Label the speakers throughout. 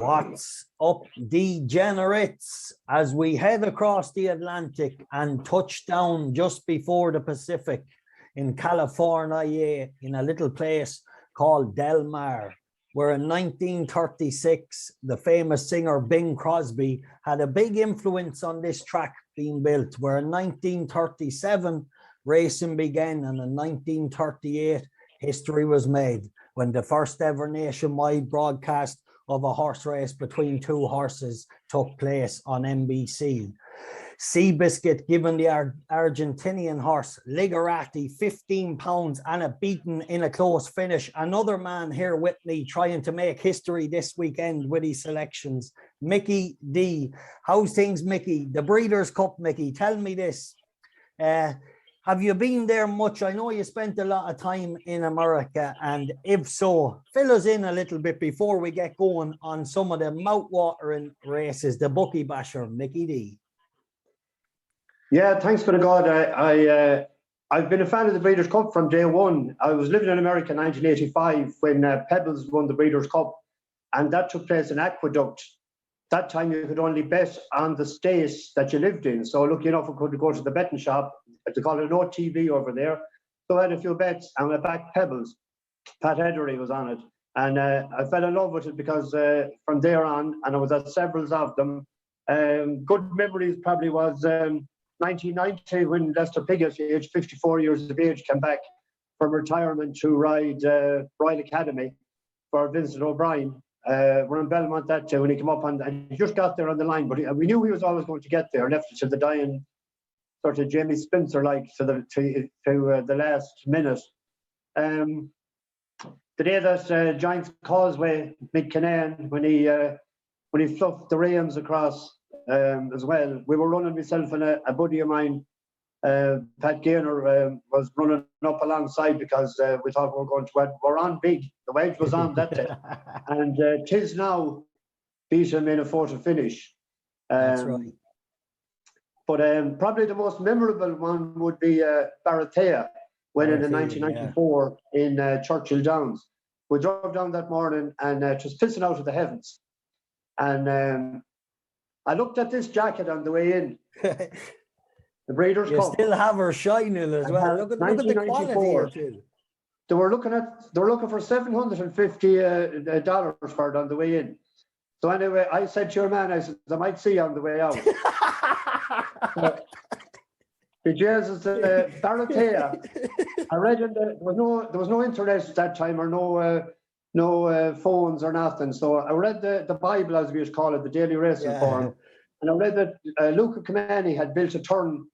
Speaker 1: What's up, degenerates? As we head across the Atlantic and touch down just before the Pacific in California, in a little place called Del Mar, where in 1936, the famous singer Bing Crosby had a big influence on this track being built, where in 1937, racing began, and in 1938, history was made when the first ever nationwide broadcast of a horse race between two horses took place on NBC. Seabiscuit given the Argentinian horse Ligarati 15 pounds and a beaten in a close finish. Another man here with me trying to make history this weekend with his selections, Mickey D. How's things, Mickey? The Breeders' Cup, Mickey. Tell me this. Have you been there much? I know you spent a lot of time in America, and if so, fill us in a little bit before we get going on some of the mouth-watering races, the Bucky Basher, Mickey D.
Speaker 2: Yeah, thanks for the God. I've been a fan of the Breeders' Cup from day one. I was living in America in 1985 when Pebbles won the Breeders' Cup, and that took place in Aqueduct. That time you could only bet on the state that you lived in. So lucky enough, I could go to the betting shop. They call it an OTB over there. So I had a few bets and I backed Pebbles. Pat Edery was on it. And I fell in love with it because from there on, and I was at several of them. Good memories probably was 1990 when Lester Piggott, aged 54 years of age, came back from retirement to ride Royal Academy for Vincent O'Brien. We're in Belmont that day when he came up and he just got there on the line, but we knew he was always going to get there. Left it to the dying sort of Jamie Spencer like to the last minute. The day that Giants Causeway, Mick Kinane, when he fluffed the Rams across as well, we were running, myself and a buddy of mine, Pat Gaynor, was running up alongside because we thought we were going to we're on big. The wedge was on that day, and Tis Now beat him in a photo finish.
Speaker 1: That's right.
Speaker 2: But probably the most memorable one would be Barathea winning in 1994 in Churchill Downs. We drove down that morning and it was pissing out of the heavens. And I looked at this jacket on the way in. The Breeders' Cup.
Speaker 1: You still have her shining as well. Look at the quality too.
Speaker 2: They were looking for $750 for it on the way in. So anyway, I said to your man, I said, I might see you on the way out. The Jesus Barathea. I read there was no internet at that time, or no phones or nothing. So I read the Bible, as we used to call it, the Daily Racing Forum, and I read that Luca Kamani had built a turn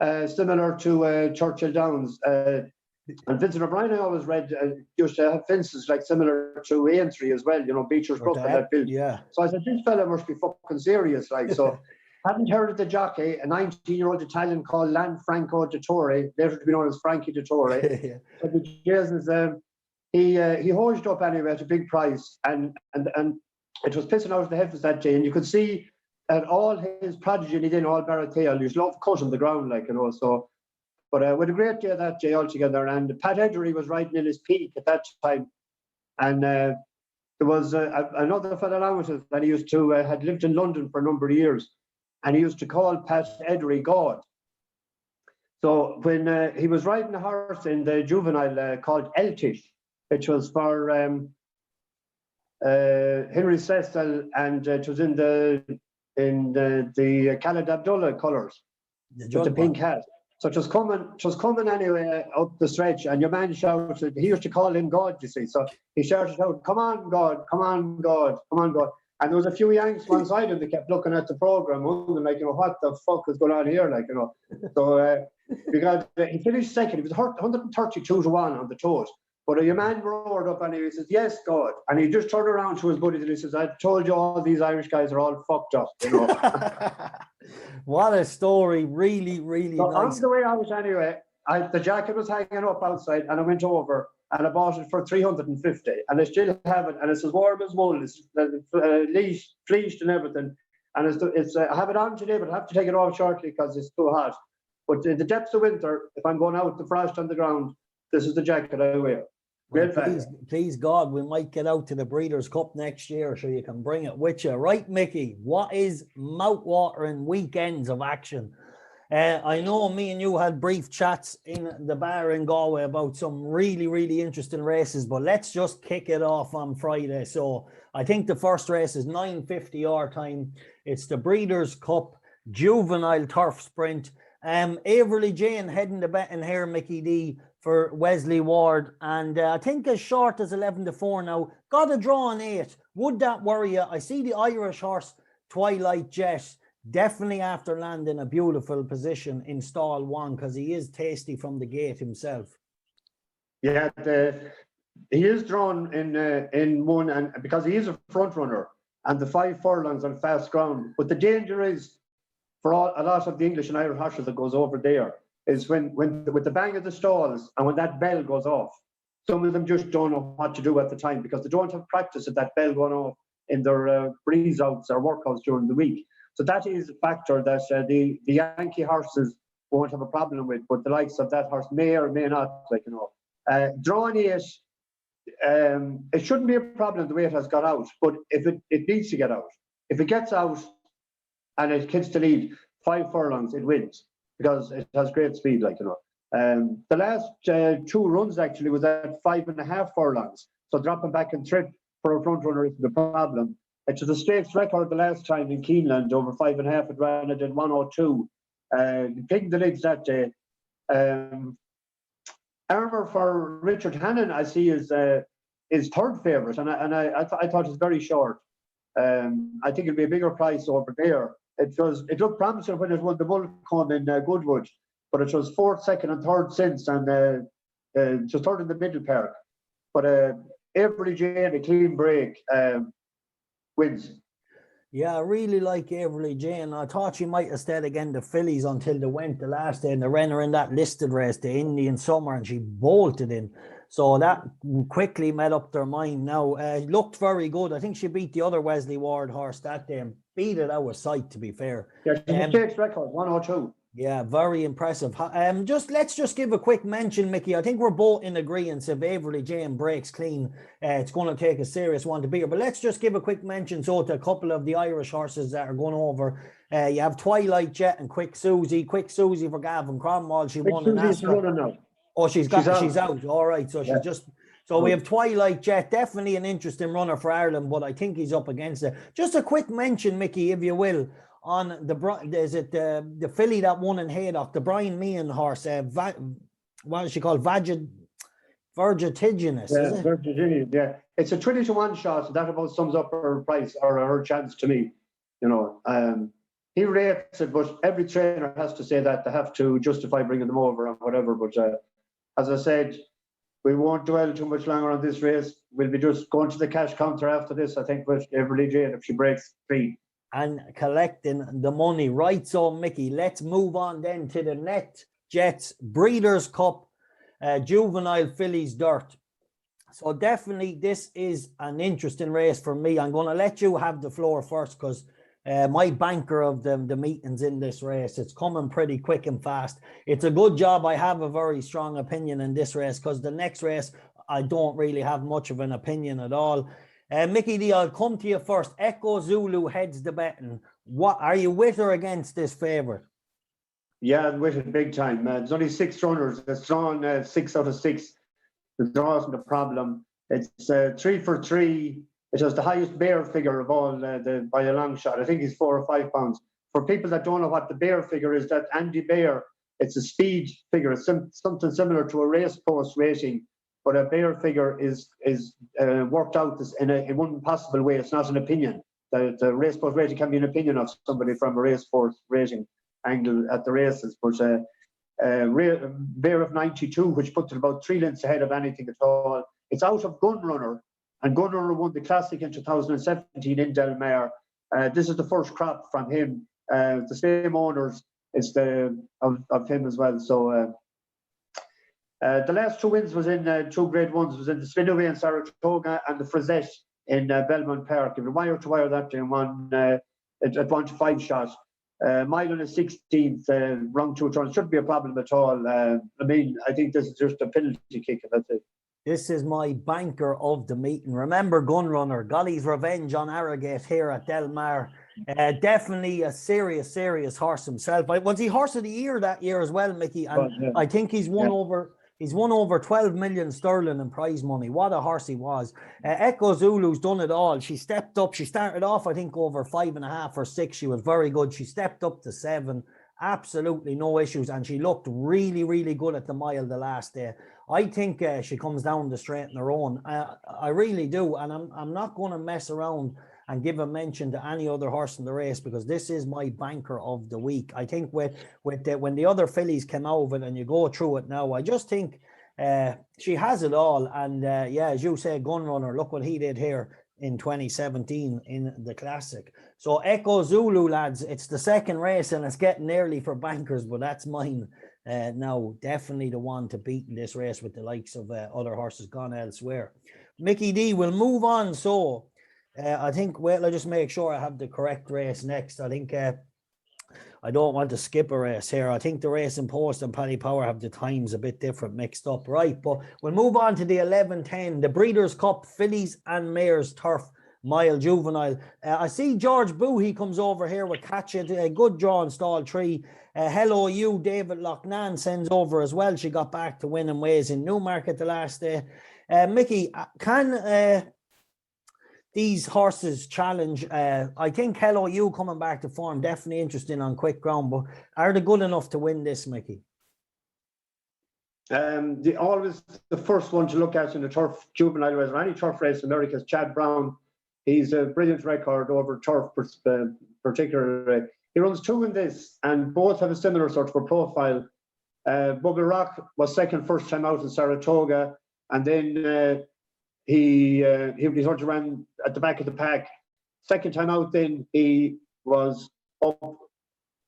Speaker 2: similar to Churchill Downs. And Vincent O'Brien, I always read, used to have fences like similar to Aintree as well, Beecher's Brook that built.
Speaker 1: Yeah.
Speaker 2: So I said, this fella must be fucking serious, like. So hadn't heard of the jockey, a 19-year-old Italian called Lanfranco Dottore, later to be known as Frankie Dottore.
Speaker 1: Yeah.
Speaker 2: So the Jesus, he hosed up anyway at a big price, and it was pissing out of the heavens that day, and you could see that all his prodigy he did, all Barathea, he loved cutting the ground, like, so. But with a great day that day altogether, and Pat Edery was riding in his peak at that time, and there was another fellow along with us that he used to had lived in London for a number of years, and he used to call Pat Edery God. So when he was riding a horse in the Juvenile called Eltish, which was for Henry Cecil, and it was in the Khaled Abdullah colours, with the pink hat. So it was coming anyway up the stretch, and your man shouted, he used to call him God, you see. So he shouted out, come on, God, come on, God, come on, God. And there was a few Yanks one side and they kept looking at the programme, wondering, like, what the fuck is going on here, like, So because he finished second, he was 132-1 on the toes. But your man roared up and he says, yes, God. And he just turned around to his buddies and he says, I told you all these Irish guys are all fucked up,
Speaker 1: What a story. Really, really
Speaker 2: so
Speaker 1: nice.
Speaker 2: on the way out anyway, the jacket was hanging up outside and I went over and I bought it for $350 and I still have it, and it's as warm as wool. It's fleeced and everything. And I have it on today, but I have to take it off shortly because it's too hot. But in the depths of winter, if I'm going out with the frost on the ground, this is the jacket I wear.
Speaker 1: Well,
Speaker 2: Great value.
Speaker 1: please God, we might get out to the Breeders' Cup next year so you can bring it with you. Right, Mickey, what is mouth-watering weekends of action? I know me and you had brief chats in the bar in Galway about some really, really interesting races, but let's just kick it off on Friday. So I think the first race is 9:50 our time. It's the Breeders' Cup Juvenile Turf Sprint. Averley Jane heading the betting here, Mickey D, for Wesley Ward. And I think as short as 11-4 now. Got a draw on 8. Would that worry you? I see the Irish horse Twilight Jet definitely after landing a beautiful position in stall 1 because he is tasty from the gate himself.
Speaker 2: Yeah, he is drawn in 1, and because he is a front runner and the 5 furlongs on fast ground. But the danger is for a lot of the English and Irish horses that goes over there is when with the bang of the stalls and when that bell goes off, some of them just don't know what to do at the time because they don't have practice of that bell going off in their breeze outs or workouts during the week. So that is a factor that the Yankee horses won't have a problem with, but the likes of that horse may or may not, drawing 8, it shouldn't be a problem the way it has got out, but if it needs to get out. If it gets out and it gets to lead 5 furlongs, it wins because it has great speed, The last 2 runs actually was at 5.5 furlongs, so dropping back and trip for a front runner isn't the problem. It was a stakes record the last time in Keeneland over 5.5. It ran it in 102. Picking the leads that day. Armour for Richard Hannon, I see, is third favourite, and I thought it was very short. I think it'll be a bigger price over there. It looked promising when it won the Bullcombe in Goodwood, but it was 4th, 2nd, and 3rd since, and it was 3rd in the middle park. But Averley Jane, a clean break, wins.
Speaker 1: Yeah, I really like Averley Jane. I thought she might have stayed again the fillies until they went the last day, and they ran her in that listed race, the Indian Summer, and she bolted in. So that quickly made up their mind now. Looked very good. I think she beat the other Wesley Ward horse that day and beat it out of sight, to be fair.
Speaker 2: Yeah, she's stakes record, 102.
Speaker 1: Yeah, very impressive. Let's just give a quick mention, Mickey. I think we're both in agreement. If Averley Jane breaks clean, it's going to take a serious one to beat her. But let's just give a quick mention to a couple of the Irish horses that are going over. You have Twilight Jet and Quick Susie. Quick Susie for Gavin Cromwell. She won an Ascot. Oh, she's out. All right. So she's just. So we have Twilight Jet, definitely an interesting runner for Ireland, but I think he's up against it. Just a quick mention, Mickey, if you will, on the filly that won in Haydock, the Brian Meehan horse, what is she called? Vergitiginous, is it?
Speaker 2: Vergitiginous, yeah. It's a 20-1 shot, so that about sums up her price or her chance to me. He rates it, but every trainer has to say that they have to justify bringing them over and whatever. But as I said, we won't dwell too much longer on this race. We'll be just going to the cash counter after this, I think, with Averley Jane if she breaks 3.
Speaker 1: And collecting the money. Right, so Mickey, let's move on then to the Net Jets Breeders' Cup Juvenile Fillies Dirt. So definitely this is an interesting race for me. I'm going to let you have the floor first because my banker of the meetings in this race, it's coming pretty quick and fast. It's a good job I have a very strong opinion in this race because the next race, I don't really have much of an opinion at all. Mickey D, I'll come to you first. Echo Zulu heads the betting. What are you with or against this favourite?
Speaker 2: Yeah, I'm with it big time. There's only 6 runners. It's drawn 6 out of 6. The draw isn't a problem. It's 3 for 3. It has the highest bear figure of all by a long shot. I think he's 4 or 5 pounds. For people that don't know what the bear figure is, that Andy Bear, it's a speed figure. It's something similar to a race course rating. But a bear figure is worked out in one possible way. It's not an opinion. The race course rating can be an opinion of somebody from a race course rating angle at the races. But bear of 92, which puts it about 3 lengths ahead of anything at all. It's out of Gunrunner, and Gunrunner won the Classic in 2017 in Del Mar. This is the first crop from him. The same owners is of him as well. So. The last 2 wins was in 2 grade 1s, was in the Spinaway in Saratoga and the Frazette in Belmont Park. It was wire to wire that day and won at 1-5 shots. Mile on the 16th, wrong 2 turns, shouldn't be a problem at all. I think this is just a penalty kick and that's it.
Speaker 1: This is my banker of the meeting. Remember Gunrunner, Golly's Revenge on Arrogate here at Del Mar. Definitely a serious horse himself. Was he horse of the year that year as well, Mickey? And I think he's won over 12 million sterling in prize money. What a horse he was. Echo Zulu's done it all. She stepped up. She started off, I think, over 5.5 or 6. She was very good. She stepped up to 7. Absolutely no issues. And she looked really good at the mile the last day. I think she comes down the straight on her own. I really do. And I'm not going to mess around and give a mention to any other horse in the race, because this is my banker of the week. I think when the other fillies came out of it and you go through it now, I just think she has it all. And as you say, Gunrunner, look what he did here in 2017 in the Classic. So Echo Zulu, lads, it's the second race and it's getting early for bankers, but that's mine now. Definitely the one to beat in this race with the likes of other horses gone elsewhere. Mickey D, will move on. So I think, I'll just make sure I have the correct race next. I think I don't want to skip a race here. I think the Racing Post and Paddy Power have the times a bit different, mixed up, right? But we'll move on to the 11:10, the Breeders' Cup Fillies and Mares Turf Mile Juvenile. I see George Boo, he comes over here with Catch It, a good draw in stall 3. Hello You, David Loughnane sends over as well. She got back to winning ways in Newmarket the last day. Mickey, can these horses challenge? I think Hello You coming back to form, definitely interesting on quick ground, but are they good enough to win this, Mickey?
Speaker 2: Always the first one to look at in the turf juvenile race or any turf race in America is Chad Brown. He's a brilliant record over turf, particularly. He runs 2 in this, and both have a similar sort of a profile. Bubba Rock was second first time out in Saratoga, and then he sort of ran at the back of the pack. Second time out, then he was up,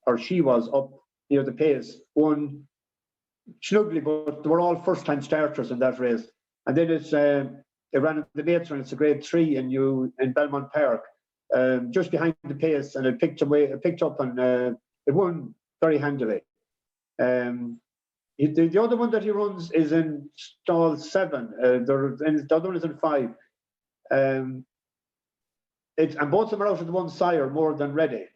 Speaker 2: or she was up near the pace. Won snugly, but they were all first-time starters in that race. And then it ran at the Mates, and it's a grade 3 in Belmont Park, just behind the pace, and it picked up, and it won very handily. The other one that he runs is in stall 7. The other one is in 5. And both of them are out of the one sire, More Than Ready.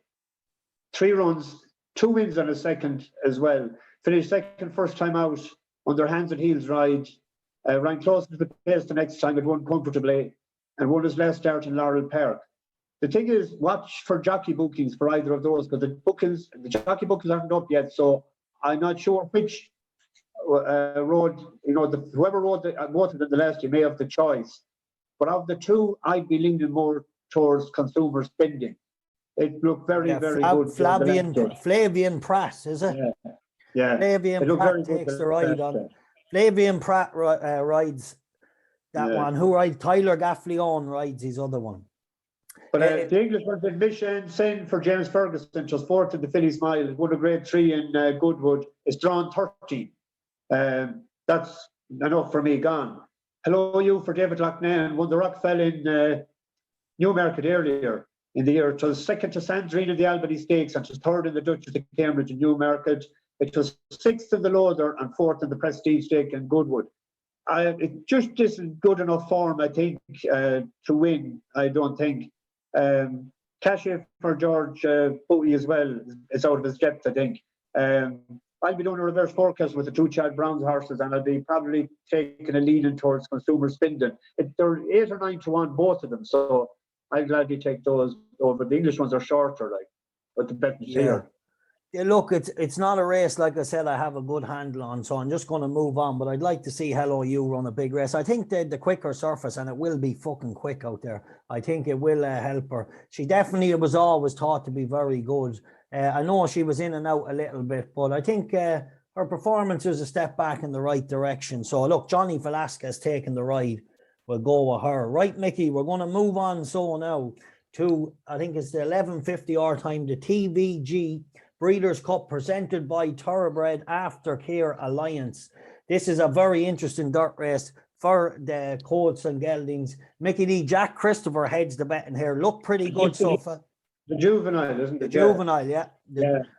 Speaker 2: 3 runs, 2 wins and a second as well. Finished second first time out on their hands and heels ride. Ran close to the pace the next time, it won comfortably, and won his last start in Laurel Park. The thing is, watch for jockey bookings for either of those, because the jockey bookings aren't up yet, so I'm not sure which road, whoever rode both of them the last year may have the choice. But of the 2, I'd be leaning more towards consumer spending. It looked very good.
Speaker 1: Flavian Pratt, is it?
Speaker 2: Yeah.
Speaker 1: Flavian Pratt takes the ride on. Flavian Pratt rides that one. Who rides? Tyler Gaffleon rides his other one.
Speaker 2: But the English one's admission, send for James Ferguson, just 4th in the Fillies Mile. It won a grade 3 in Goodwood. It's drawn 30. That's enough for me, gone. Hello You for David Loughnane, won the Rockfell in Newmarket earlier in the year. It was second to Sandrine in the Albany Stakes, and it was 3rd in the Duchess of Cambridge in Newmarket. It was 6th in the Loader and 4th in the Prestige Stake in Goodwood. It just isn't good enough form, I think, to win, I don't think. Cashier for George Bowie as well is out of his depth, I think. I'll be doing a reverse forecast with the 2 Chad Brown's horses, and I'll be probably taking a leaning towards consumer spending. They're 8 or 9 to 1, both of them, so I'll gladly take those over. The English ones are shorter, but the better here.
Speaker 1: Yeah, look, it's not a race, like I said, I have a good handle on, so I'm just going to move on. But I'd like to see Hello You run a big race. I think the quicker surface, and it will be fucking quick out there, I think it will help her. She definitely was always thought to be very good. I know she was in and out a little bit, but I think her performance was a step back in the right direction. So look, Johnny Velasquez taking the ride. We'll go with her. Right, Mickey, we're going to move on so now to, I think it's the 11:50 our time, the TVG Breeders' Cup presented by Thoroughbred Aftercare Alliance. This is a very interesting dirt race for the Colts and Geldings. Mickey D, Jack Christopher heads the betting here. Look pretty good so far.
Speaker 2: The Juvenile, isn't it?
Speaker 1: The Juvenile, yeah.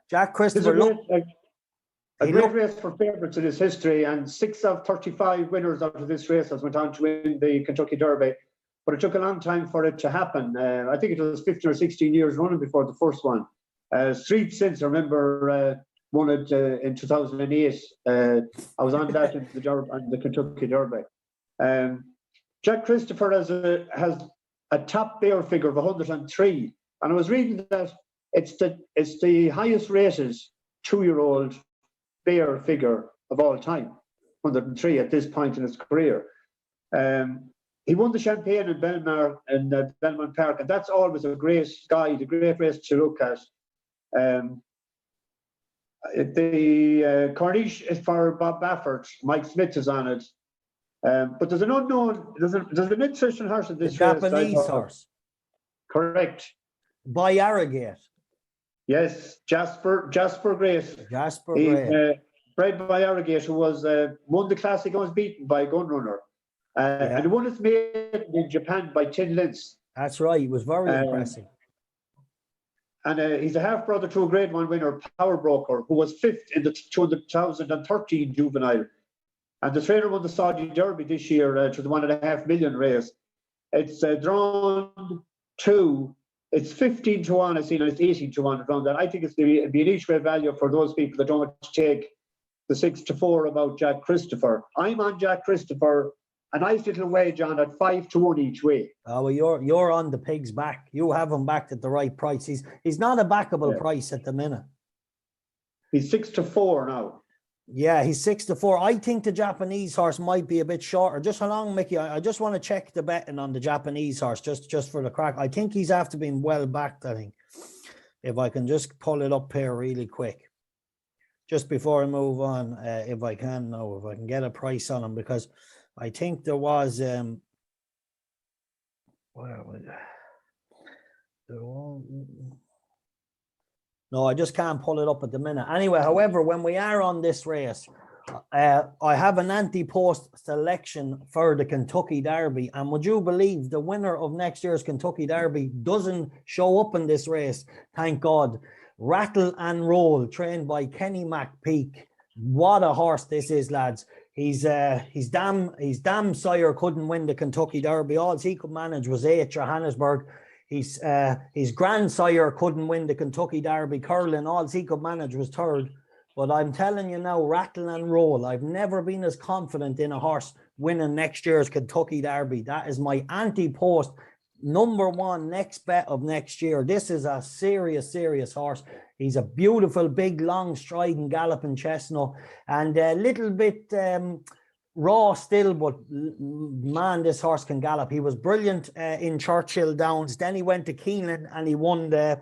Speaker 1: Jack Christopher.
Speaker 2: A great race for favourites in its history, and 6 of 35 winners out of this race has went on to win the Kentucky Derby. But it took a long time for it to happen. I think it was 15 or 16 years running before the first one. Street since, I remember, won it in 2008. I was on that in the Kentucky Derby. Jack Christopher has a top bear figure of 103. And I was reading that it's the highest rated 2-year-old bear figure of all time, 103 at this point in his career. He won the Champagne in Belmont Park, and that's always a great guide, a great race to look at. The Corniche is for Bob Baffert. Mike Smith is on it. But there's an unknown, there's a mid-session horse in this race.
Speaker 1: Japanese horse.
Speaker 2: Correct.
Speaker 1: By Arrogate.
Speaker 2: Yes, Jasper Grace.
Speaker 1: Jasper Grace.
Speaker 2: Bred by Arrogate, who was won the Classic and was beaten by Gunrunner. And he won his maiden in Japan by 10 lengths.
Speaker 1: That's right. He was very impressive.
Speaker 2: And he's a half-brother to a Grade 1 winner, Power Broker, who was 5th in the 2013 Juvenile. And the trainer won the Saudi Derby this year to the $1.5 million race. It's drawn to, it's 15 to 1, I've seen, and it's 18 to 1 around that. I think it's be an each way value for those people that don't want to take the 6 to 4 about Jack Christopher. I'm on Jack Christopher. A nice little wage on at 5 to 1 each way.
Speaker 1: Oh, well, you're on the pig's back. You have him backed at the right price. He's not a backable price at the minute.
Speaker 2: He's 6 to 4 now.
Speaker 1: Yeah, he's 6 to 4. I think the Japanese horse might be a bit shorter. Just hold on, Mickey. I just want to check the betting on the Japanese horse just for the crack. I think he's after being well backed, I think. If I can just pull it up here really quick. Just before I move on, if I can get a price on him, because I think there was where was it? No, I just can't pull it up at the minute. Anyway, however, when we are on this race, I have an anti-post selection for the Kentucky Derby, and would you believe the winner of next year's Kentucky Derby doesn't show up in this race? Thank God. Rattle and Roll, trained by Kenny McPeak. What a horse this is, lads. His damn sire couldn't win the Kentucky Derby. All he could manage was 8 Johannesburg. His grandsire couldn't win the Kentucky Derby curling. All he could manage was 3rd. But I'm telling you now, Rattle and Roll. I've never been as confident in a horse winning next year's Kentucky Derby. That is my anti-post #1 next bet of next year. This is a serious horse. He's a beautiful, big, long, striding, galloping chestnut, and a little bit raw still, but man, this horse can gallop. He was brilliant in Churchill Downs. Then he went to Keeneland and he won the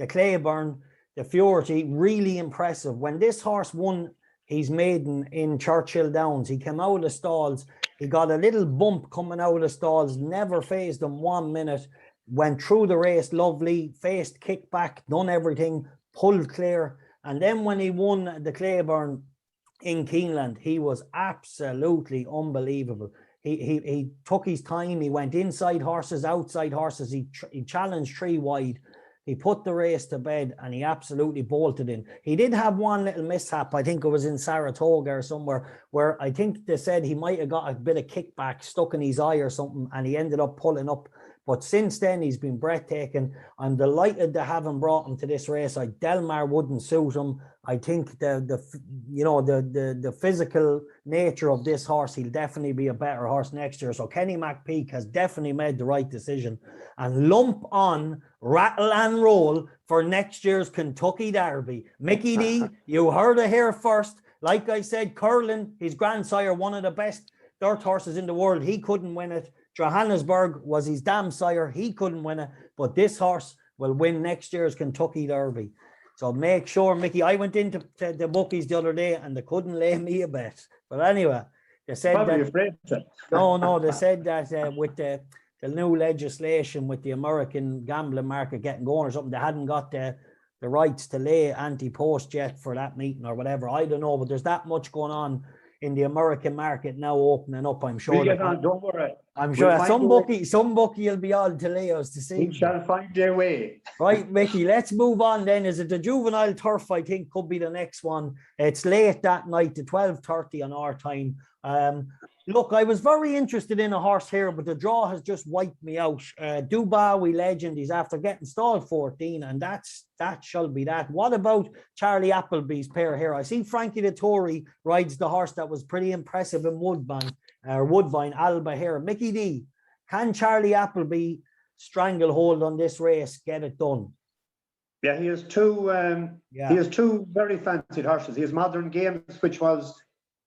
Speaker 1: Claiborne, the Fury. Really impressive. When this horse won his maiden in Churchill Downs, he came out of the stalls. He got a little bump coming out of the stalls, never phased him 1 minute, went through the race lovely, faced kickback, done everything, pulled clear. And then when he won the Claiborne in Keeneland, he was absolutely unbelievable. He took his time. He went inside horses, outside horses. He challenged 3 wide. He put the race to bed and he absolutely bolted in. He did have one little mishap. I think it was in Saratoga or somewhere, where I think they said he might have got a bit of kickback stuck in his eye or something, and he ended up pulling up. But since then, he's been breathtaking. I'm delighted to have him brought him to this race. Delmar wouldn't suit him. I think the physical nature of this horse, he'll definitely be a better horse next year. So Kenny McPeak has definitely made the right decision. And lump on Rattle and Roll for next year's Kentucky Derby. Mickey D, you heard it here first. Like I said, curling, his grandsire, one of the best dirt horses in the world. He couldn't win it. Johannesburg was his damn sire. He couldn't win it. But this horse will win next year's Kentucky Derby. So make sure, Mickey, I went into the bookies the other day and they couldn't lay me a bet. But anyway, they said no, they said that with the new legislation with the American gambling market getting going or something, they hadn't got the rights to lay anti-post yet for that meeting or whatever. I don't know, but there's that much going on in the American market now opening up. I'm sure.
Speaker 2: We'll get on, don't worry.
Speaker 1: I'm sure some bookie will be on to Leo's to see.
Speaker 2: We shall find their way.
Speaker 1: Right, Mickey, let's move on then. Is it the Juvenile Turf? I think could be the next one. It's late that night, at 12:30 on our time. Look, I was very interested in a horse here, but the draw has just wiped me out. Dubawi Legend, he's after getting stalled 14, and that shall be that. What about Charlie Appleby's pair here? I see Frankie the Tory rides the horse that was pretty impressive in Woodbine, Alba here. Mickey D, can Charlie Appleby stranglehold on this race, get it done?
Speaker 2: Yeah, he has two. He has two very fancied horses. He has Modern Games, which was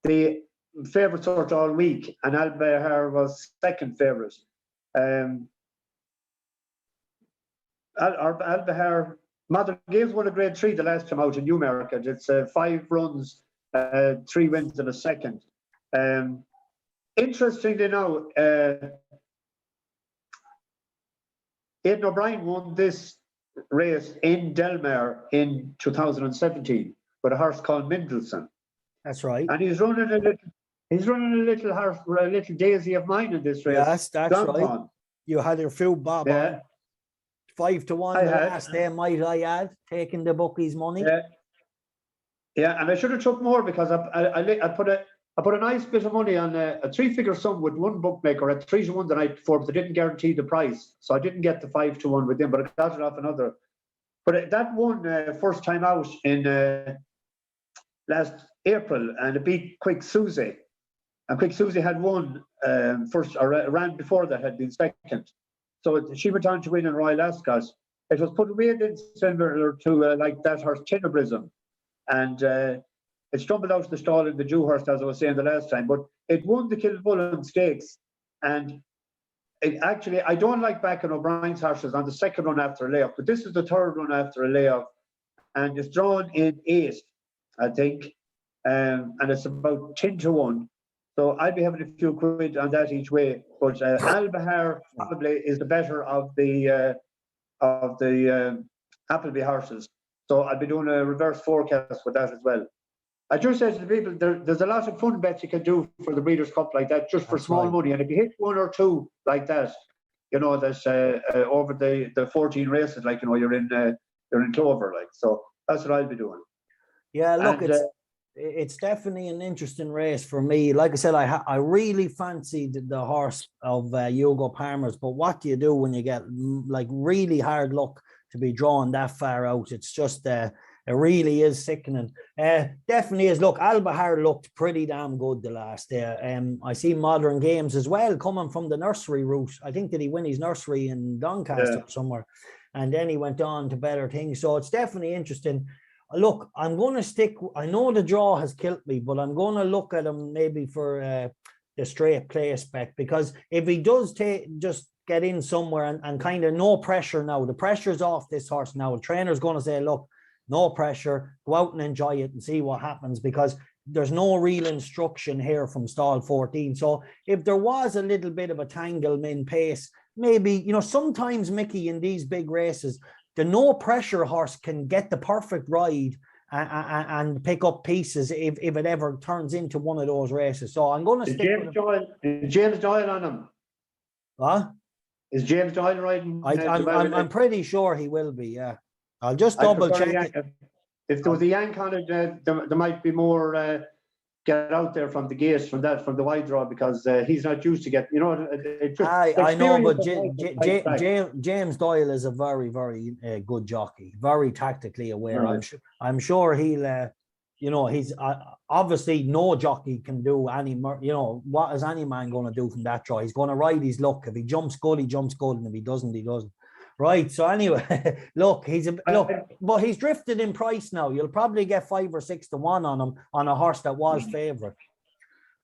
Speaker 2: the favourite sort all week, and Albahar was second favourite. Albahar, Modern Games won a grade 3 the last time out in Newmarket. It's 5 runs, 3 wins and a second. Interestingly now, Aidan O'Brien won this race in Delmar in 2017 with a horse called Mendelssohn.
Speaker 1: That's right.
Speaker 2: And he's running a little horse, a little daisy of mine in this race.
Speaker 1: Yes, that's right. You had your full bob on. 5 to 1 the last day, might I add, taking the bookies' money.
Speaker 2: Yeah, and I should have took more because I put a nice bit of money on a 3-figure sum with one bookmaker at 3 to 1 the night before, but they didn't guarantee the price, so I didn't get the 5 to 1 with them, but I got it off another. But that won first time out in last April, and it beat Quick Susie. And Quick Susie had won first, or ran before that, had been second. So she went on to win in Royal Ascot. It was put way in similar to like that horse Tenebrism. And it stumbled out of the stall in the Dewhurst, as I was saying the last time. But it won the Kilbullen Stakes. And it actually, I don't like backing O'Brien's horses on the second run after a layoff, but this is the third run after a layoff. And it's drawn in 8, I think. And it's about 10 to 1. So I'd be having a few quid on that each way. But Albahar probably is the better of the Appleby horses. So I'll be doing a reverse forecast with that as well. I just said to the people, there's a lot of fun bets you can do for the Breeders' Cup like that, just for small money. And if you hit 1 or 2 like that, you know, that's over the 14 races, like, you know, you're in clover, like. So that's what I'll be doing.
Speaker 1: Yeah, look, it's definitely an interesting race for me. Like I said, I really fancied the horse of Hugo Palmer's, but what do you do when you get like really hard luck to be drawn that far out? It's just it really is sickening. Definitely is. Look, Albahar looked pretty damn good the last day. I see Modern Games as well coming from the nursery route. I think did he win his nursery in Doncaster somewhere, and then he went on to better things. So it's definitely interesting. Look, I'm going to stick. I know the draw has killed me, but I'm going to look at him maybe for the straight play spec, because if he does just get in somewhere and kind of no pressure now, the pressure's off this horse now. The trainer's going to say, look, no pressure, go out and enjoy it and see what happens, because there's no real instruction here from stall 14. So if there was a little bit of a tangle in pace, maybe, you know, sometimes, Mickey, in these big races, the no pressure horse can get the perfect ride and pick up pieces if it ever turns into one of those races. So I'm going to stick
Speaker 2: with James Doyle on him.
Speaker 1: What?
Speaker 2: Is James Doyle riding?
Speaker 1: I'm pretty sure he will be, yeah. I'll just double check it.
Speaker 2: If there was a yank on it, there might be more get out there from the gate, from the wide draw, because he's not used to get, you know.
Speaker 1: I know, but James Doyle is a very, very good jockey, very tactically aware. Right. I'm sure he'll, you know, he's obviously no jockey can do any, you know, what is any man going to do from that draw? He's going to ride his luck. If he jumps good, he jumps good, and if he doesn't, he doesn't. Right. So anyway, look, but he's drifted in price now. You'll probably get 5 or 6 to 1 on him on a horse that was favourite.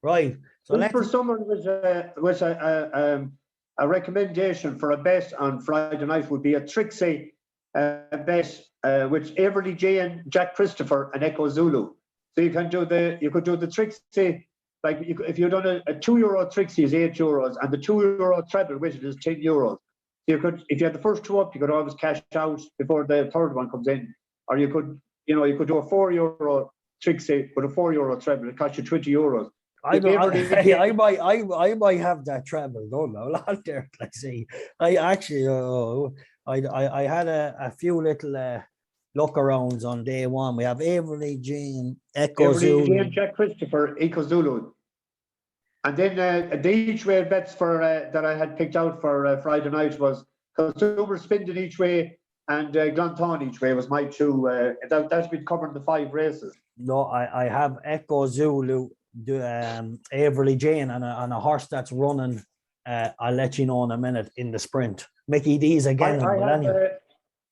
Speaker 1: Right. So
Speaker 2: for someone with a recommendation for a bet on Friday night would be a Trixie bet, which Everly Jane, Jack Christopher, and Echo Zulu. So you could do the Trixie, like if you've done a €2 Trixie is €8, and the €2 treble with it is €10. You could, if you had the first 2 up, you could always cash out before the third one comes in, or you could do a €4 Trixie with a €4 treble. It costs you €20.
Speaker 1: I
Speaker 2: If you ever
Speaker 1: don't.
Speaker 2: did-
Speaker 1: I might have that travel done. I'll out there. Let's see. I actually, I had a few little look arounds on day one. We have Avery Jean, Echo
Speaker 2: Every
Speaker 1: Zulu.
Speaker 2: game, Jack Christopher, Eco Zulu. And then the each way bets for that I had picked out for Friday night was Consumer Spindon each way and Glanton each way was my two. That's been covering the 5 races.
Speaker 1: No, I have Echo Zulu, Avery Jane, and a horse that's running. I'll let you know in a minute in the sprint. Mickey D's again.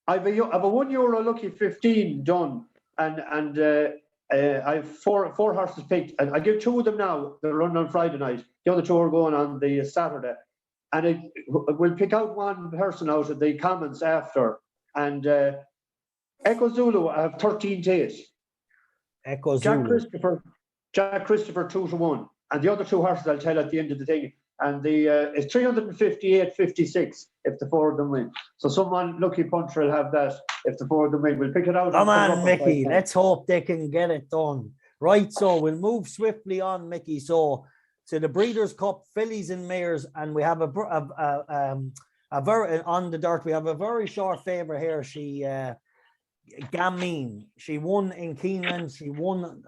Speaker 2: I have a €1 lucky 15 done, and I have four horses picked. And I give 2 of them now. They're running on Friday night. The other 2 are going on the Saturday. And we'll pick out one person out of the comments after. And Echo Zulu, I have 13 to 8.
Speaker 1: Echo Zulu.
Speaker 2: Jack Christopher 2 to 1. And the other 2 horses I'll tell at the end of the thing. And it's 358.56 if the 4 of them win. So someone lucky puncher will have that if the 4 of them win. We'll pick it out.
Speaker 1: Come on, Mickey. Let's hope they can get it done. Right, so we'll move swiftly on, Mickey. So to the Breeders' Cup, fillies and mares, and we have a very on the dirt. We have a very short favourite here. She Gamine. She won in Keeneland.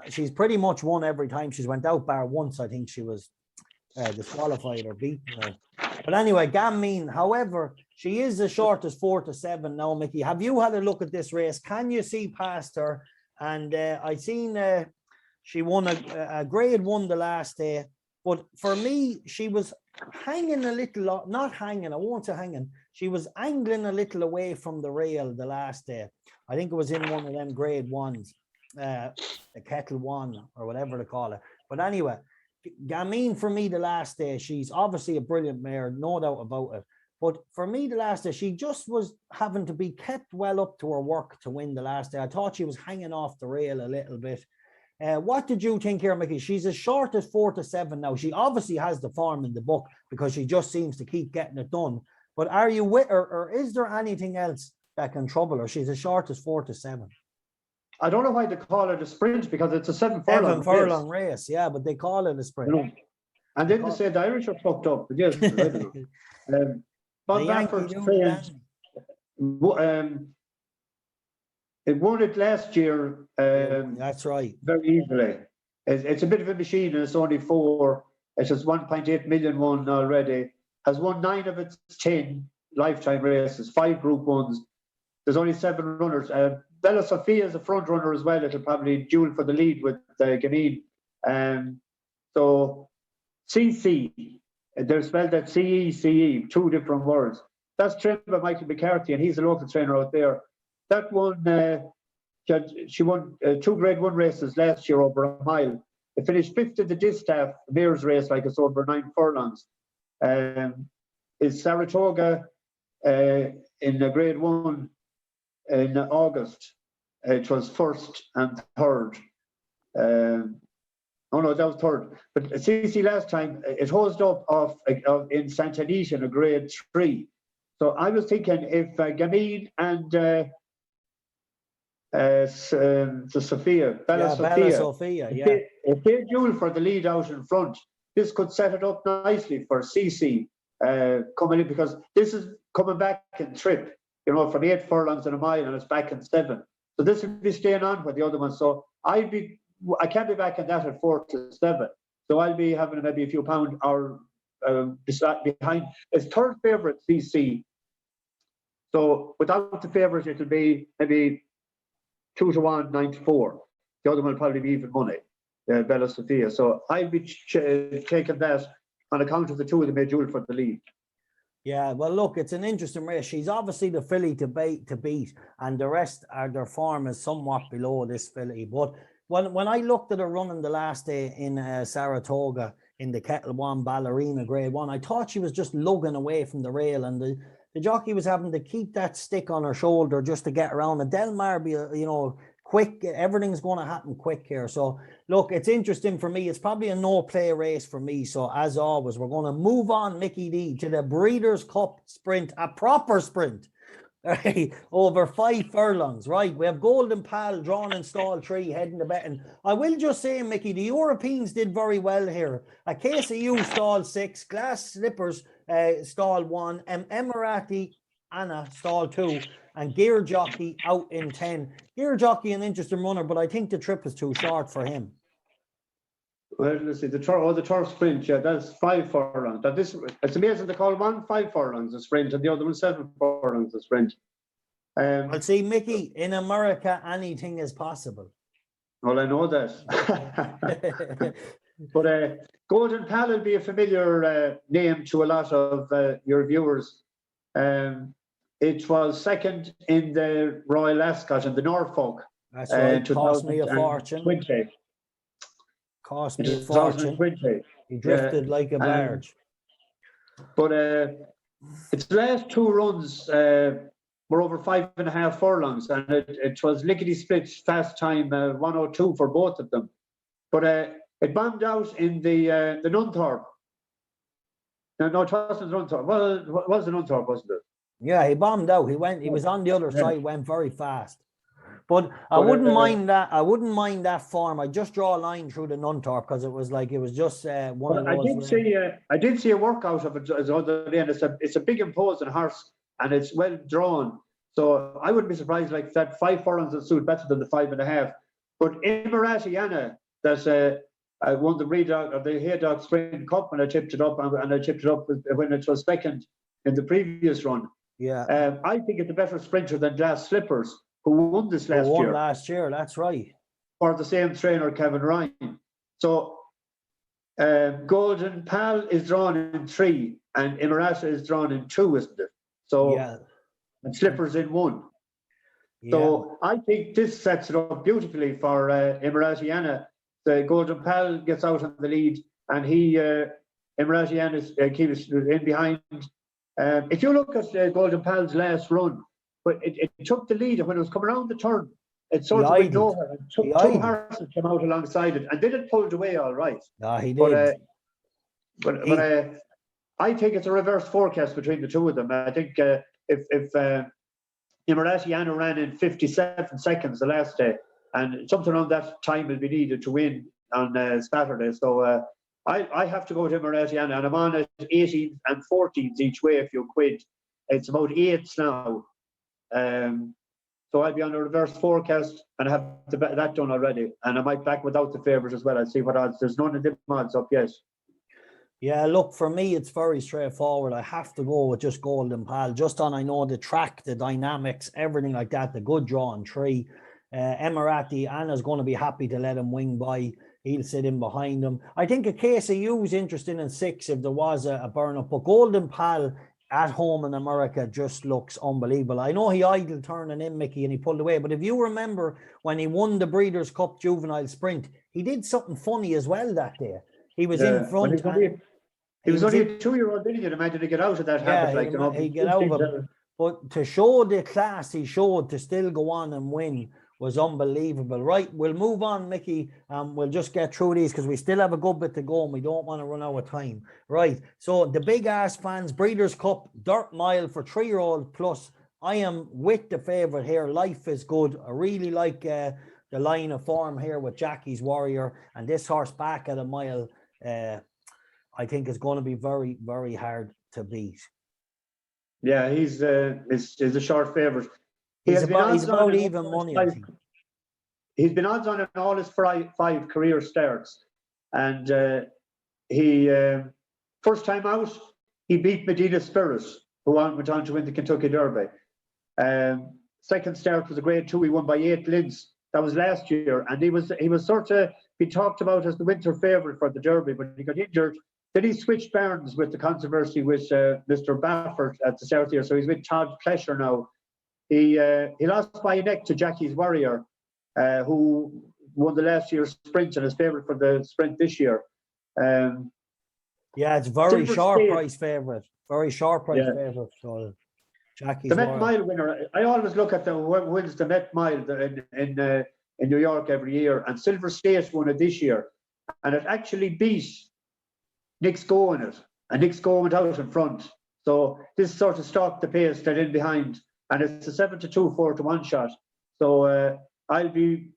Speaker 1: She's pretty much won every time she's went out, bar once. I think she was disqualified or beaten her. But anyway, Gamine, however, she is the shortest 4 to 7 now, Mickey. Have you had a look at this race? Can you see past her? And I seen she won a grade 1 the last day. But for me, she was hanging a little, not hanging, I won't say hanging. She was angling a little away from the rail the last day. I think it was in one of them grade 1s, the Kettle 1 or whatever they call it. But anyway, Gamine for me the last day, she's obviously a brilliant mare, no doubt about it. But for me the last day, she just was having to be kept well up to her work to win the last day. I thought she was hanging off the rail a little bit. What did you think here, Mickey? She's as short as 4 to 7 now. She obviously has the form in the book because she just seems to keep getting it done. But are you with her, or is there anything else that can trouble her? She's as short as 4 to 7.
Speaker 2: I don't know why they call it a sprint because it's a 7 furlong
Speaker 1: race. Yeah, but they call it a sprint.
Speaker 2: You know? And then they say the Irish are fucked up. But yes, I don't know. Bob Baffert it won it last year.
Speaker 1: That's right.
Speaker 2: Very easily. It's a bit of a machine, and it's only 4. It has 1.8 million won already. Has won 9 of its 10 lifetime races, 5 Group 1s. There's only 7 runners. Bella Sophia is a front runner as well. It'll probably duel for the lead with Gamine. So CC, they're spelled that CE, 2 different words. That's trained by Michael McCarthy, and he's a local trainer out there. That one, she won 2 grade 1 races last year over a mile. They finished 5th in the distaff mares race, like it's over 9 furlongs. Is Saratoga in the grade 1 in August. It was 1st and 3rd. Oh no, that was 3rd. But CC last time, it hosed up in Santa Anita in a grade 3. So I was thinking if Gamine and Bella Sophia, if they duel for the lead out in front, this could set it up nicely for CC coming in, because this is coming back in trip, from 8 furlongs and a mile, and it's back in 7. So this will be staying on with the other one. So I can't be back in that at 4 to 7. So I'll be having maybe a few pound or behind. It's 3rd favourite CC. So without the favourite, it'll be maybe 2 to 1, 9 to 4. The other one will probably be even money, Bella Sophia. So I'll be taking that on account of the 2 of them may duel for the lead.
Speaker 1: Yeah, well, look, it's an interesting race. She's obviously the filly to beat, and the rest their form is somewhat below this filly. But when I looked at her running the last day in Saratoga in the Kettle 1 Ballerina Grade 1, I thought she was just lugging away from the rail, and the jockey was having to keep that stick on her shoulder just to get around. And Del Mar, quick, everything's going to happen quick here. So look, it's interesting for me. It's probably a no play race for me. So as always, we're going to move on, Mickey D, to the Breeders' Cup sprint, a proper sprint. Right, over 5 furlongs, right? We have Golden Pal drawn in stall 3, heading to betting. I will just say, Mickey, the Europeans did very well here. A KCU stall 6, Glass Slippers stall 1, Emirati Anna stall 2, and Gear Jockey out in 10. Gear Jockey an interesting runner, but I think the trip is too short for him.
Speaker 2: Well, let's see, the turf sprint, yeah, that's 5 furlongs. It's amazing they call one 5 furlongs a sprint and the other one 7 furlongs a sprint.
Speaker 1: Well, see, Mickey, in America, anything is possible.
Speaker 2: Well, I know that. But Golden Pal will be a familiar name to a lot of your viewers. It was second in the Royal Ascot in the Norfolk.
Speaker 1: That's right, cost me a fortune. Cost me a fortune. He drifted like a barge.
Speaker 2: But its last 2 runs were over 5.5 furlongs, and it was lickety split fast time 1:02 for both of them. But it bombed out in the Nunthorpe. No, it wasn't the Nunthorpe. Well, it was the Nunthorpe, wasn't it?
Speaker 1: Yeah, he bombed out. He was on the other side, went very fast. But I wouldn't mind that. I wouldn't mind that form. I just draw a line through the Nunthorpe because it was just one of those.
Speaker 2: I did see a workout of it the other day, and it's a big imposing horse, and it's well drawn. So I wouldn't be surprised like that 5 furlongs will suit better than the 5.5. But Emirati Anna, that won the the Haydock Spring Cup, and I tipped it up, and I tipped it up when it was second in the previous run.
Speaker 1: Yeah.
Speaker 2: I think it's a better sprinter than Glass Slippers, who won this last year.
Speaker 1: That's right.
Speaker 2: For the same trainer, Kevin Ryan. So Golden Pal is drawn in 3, and Emirati is drawn in 2, isn't it? So
Speaker 1: yeah.
Speaker 2: And Slippers in 1.
Speaker 1: Yeah.
Speaker 2: So I think this sets it up beautifully for Emirati Anna. The Golden Pal gets out on the lead, and Emirati Anna keeps in behind. If you look at Golden Pal's last run, but it took the lead, and when it was coming around the turn, it sort of went nowhere. And 2 horses came out alongside it, and then it pulled away all right.
Speaker 1: Yeah, he did.
Speaker 2: But I think it's a reverse forecast between the 2 of them. I think if Emirati Anna ran in 57 seconds the last day, and something around that time will be needed to win on Saturday. So I have to go with Emirati Anna, and I'm on at 18 and 14s each way if you quid. It's about 8s now. So I'll be on a reverse forecast, and I have that done already. And I might back without the favourites as well. I'll see what odds. There's none of them odds up yet.
Speaker 1: Yeah, look, for me, it's very straightforward. I have to go with just Golden Pal, just on, I know, the track, the dynamics, everything like that, the good draw in 3. Emirati Anna's going to be happy to let him wing by. He'll sit in behind him. I think a KCU is interested in 6 if there was a burn-up, but Golden Pal at home in America just looks unbelievable. I know he idled turning in, Mickey, and he pulled away, but if you remember when he won the Breeders' Cup Juvenile Sprint, he did something funny as well that day. He was in front.
Speaker 2: He was only a 2-year-old, didn't you? Imagine to get out of that habit.
Speaker 1: He'd get out of it. But to show the class he showed to still go on and win was unbelievable. Right, we'll move on, Mickey. We'll just get through these because we still have a good bit to go and we don't want to run out of time. Right, so the Big Ass Fans Breeders' Cup Dirt Mile for 3-year-old plus. I am with the favourite here. Life is Good. I really like the line of form here with Jackie's Warrior, and this horse back at a mile. I think is going to be very, very hard to beat.
Speaker 2: Yeah, he's a short favourite.
Speaker 1: He's about even money, I think.
Speaker 2: He's been odds on in all his 5 career starts. And he, first time out, he beat Medina Spirit, who went on to win the Kentucky Derby. Second start was a grade 2. He won by 8 lengths. That was last year. And he was sort of, he talked about as the winter favourite for the Derby, but he got injured. Then he switched barns with the controversy with Mr. Baffert at the start here. So he's with Todd Plesher now. He lost by a neck to Jackie's Warrior, who won the last year's sprint and is favourite for the sprint this year.
Speaker 1: Yeah, it's very sharp price favourite. Very sharp price favourite. So Jackie's
Speaker 2: the Met Mile winner. I always look at the wins the Met Mile in New York every year, and Silver State won it this year, and it actually beat Nick's Go in it, and Nick's Go went out in front. So this sort of stopped the pace that in behind. and it's a 7-2, 4-1 shot. So I'll be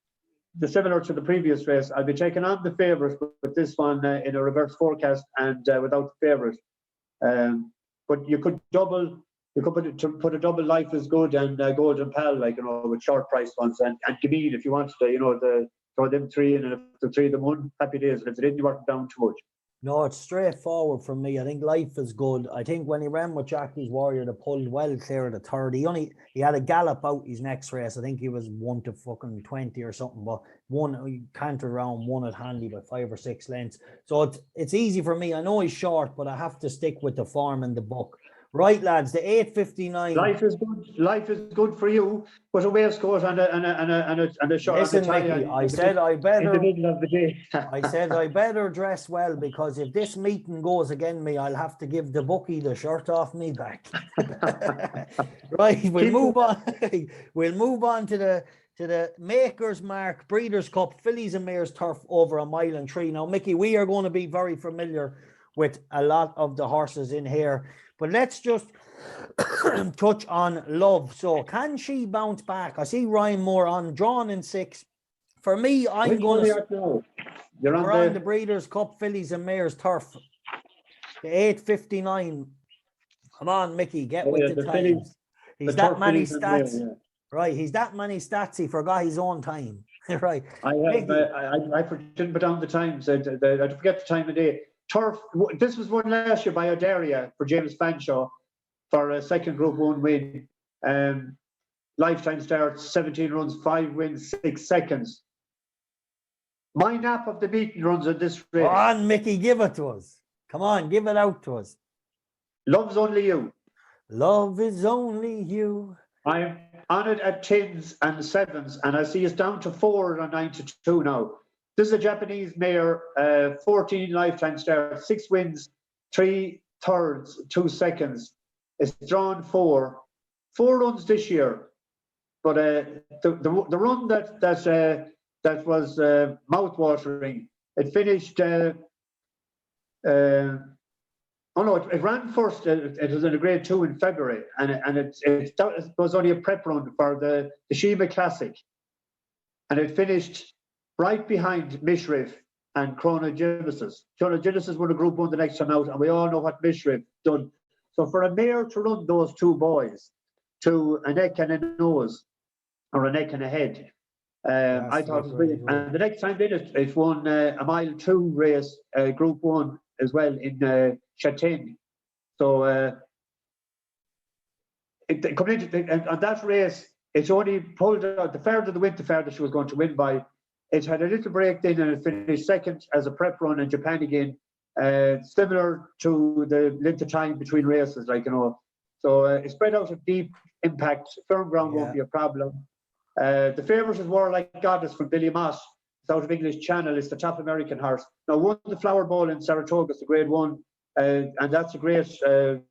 Speaker 2: similar to the previous race. I'll be taking on the favourite with this one in a reverse forecast and without the favourite. But you could double. You could put a double Life is Good and Golden Pal, like, with short price ones, and Gamede if you wanted to, throw them three in, and if the three of them won, happy days. And if they didn't, you weren't down too much.
Speaker 1: No, it's straightforward for me. I think Life is Good. I think when he ran with Jackie's Warrior, they pulled well clear of the third. He had a gallop out his next race. I think he was 1-20 or something, but he cantered around, won it handy by 5 or 6 lengths. So it's easy for me. I know he's short, but I have to stick with the form in the book. Right, lads, the 8:59.
Speaker 2: Life is good. Life is good for you, but a waistcoat and a short.
Speaker 1: Listen, Mickey, I said I better.
Speaker 2: In the middle of the day.
Speaker 1: I said I better dress well, because if this meeting goes against me, I'll have to give the bookie the shirt off me back. Right, we'll move on. We'll move on to the Maker's Mark Breeders' Cup Fillies and Mares Turf over 1.3 miles. Now, Mickey, we are going to be very familiar with a lot of the horses in here, but let's just touch on Love. So can she bounce back? I see Ryan Moore on, drawn in 6. For me, I'm going to... We're on the Breeders' Cup Fillies and Mares Turf. The 8:59. Come on, Mickey, get with the times. He's that many stats. Yeah. Right, he's that many stats, he forgot his own time. Right.
Speaker 2: I didn't put down the times. I forget the time of day. Turf, this was won last year by Odaria for James Fanshawe for a second Group 1 win. Lifetime starts, 17 runs, 5 wins, 6 seconds. My nap of the meeting runs on this race.
Speaker 1: Come on, Mickey, give it to us. Come on, give it out to us.
Speaker 2: Love's Only You.
Speaker 1: Love is only you.
Speaker 2: I'm on it at 10s and 7s, and I see it's down to 4 on 9-2 now. This is a Japanese mare, 14 lifetime starts, 6 wins, 3 thirds, 2 seconds. It's drawn 4 runs this year, but the run that was mouth-watering, it finished. It ran first. It was in a Grade 2 in February, and it was only a prep run for the Sheba Classic, and it finished right behind Mishriff and Chronogenesis. Chronogenesis won a Group 1 the next time out, and we all know what Mishriff done. So for a mare to run those 2 boys to a neck and a nose, or a neck and a head, I thought it was brilliant. And the next time it won a 1.2 mile race, Group 1 as well in Châtaigne. So coming into on that race, it's only pulled out. The further the went, the further she was going to win by. It had a little break then, and it finished second as a prep run in Japan again, similar to the length of time between races, So it spread out a deep impact. Firm ground won't be a problem. The favourite is Warlike Goddess from Billy Moss. It's out of English Channel. It's the top American horse. Now, won the Flower Bowl in Saratoga, it's the Grade 1, and that's a great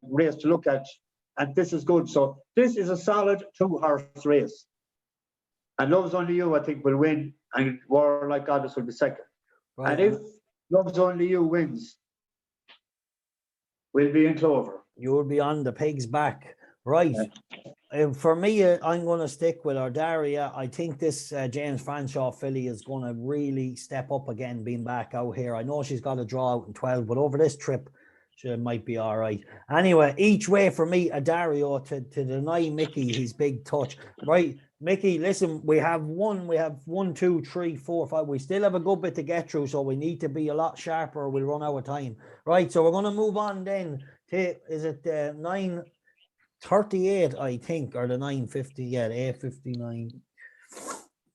Speaker 2: race to look at. And this is good. So this is a solid 2-horse race. And Love's Only You, I think, will win, and Warlike Goddess will be second. Right. And if Love's Only You wins, we'll be in clover.
Speaker 1: You'll be on the pig's back. Right. Yeah. For me, I'm going to stick with Ardaria. I think this James Fanshawe filly is going to really step up again, being back out here. I know she's got a draw out in 12, but over this trip, she might be all right. Anyway, each way for me, Adario to deny Mickey his big touch. Right, Mickey, listen, we have 1, 2, 3, 4, 5. We still have a good bit to get through, so we need to be a lot sharper or we'll run out of time. Right, so we're going to move on then to, is it 9:38, I think, or the 9:50? Yeah, the 8:59.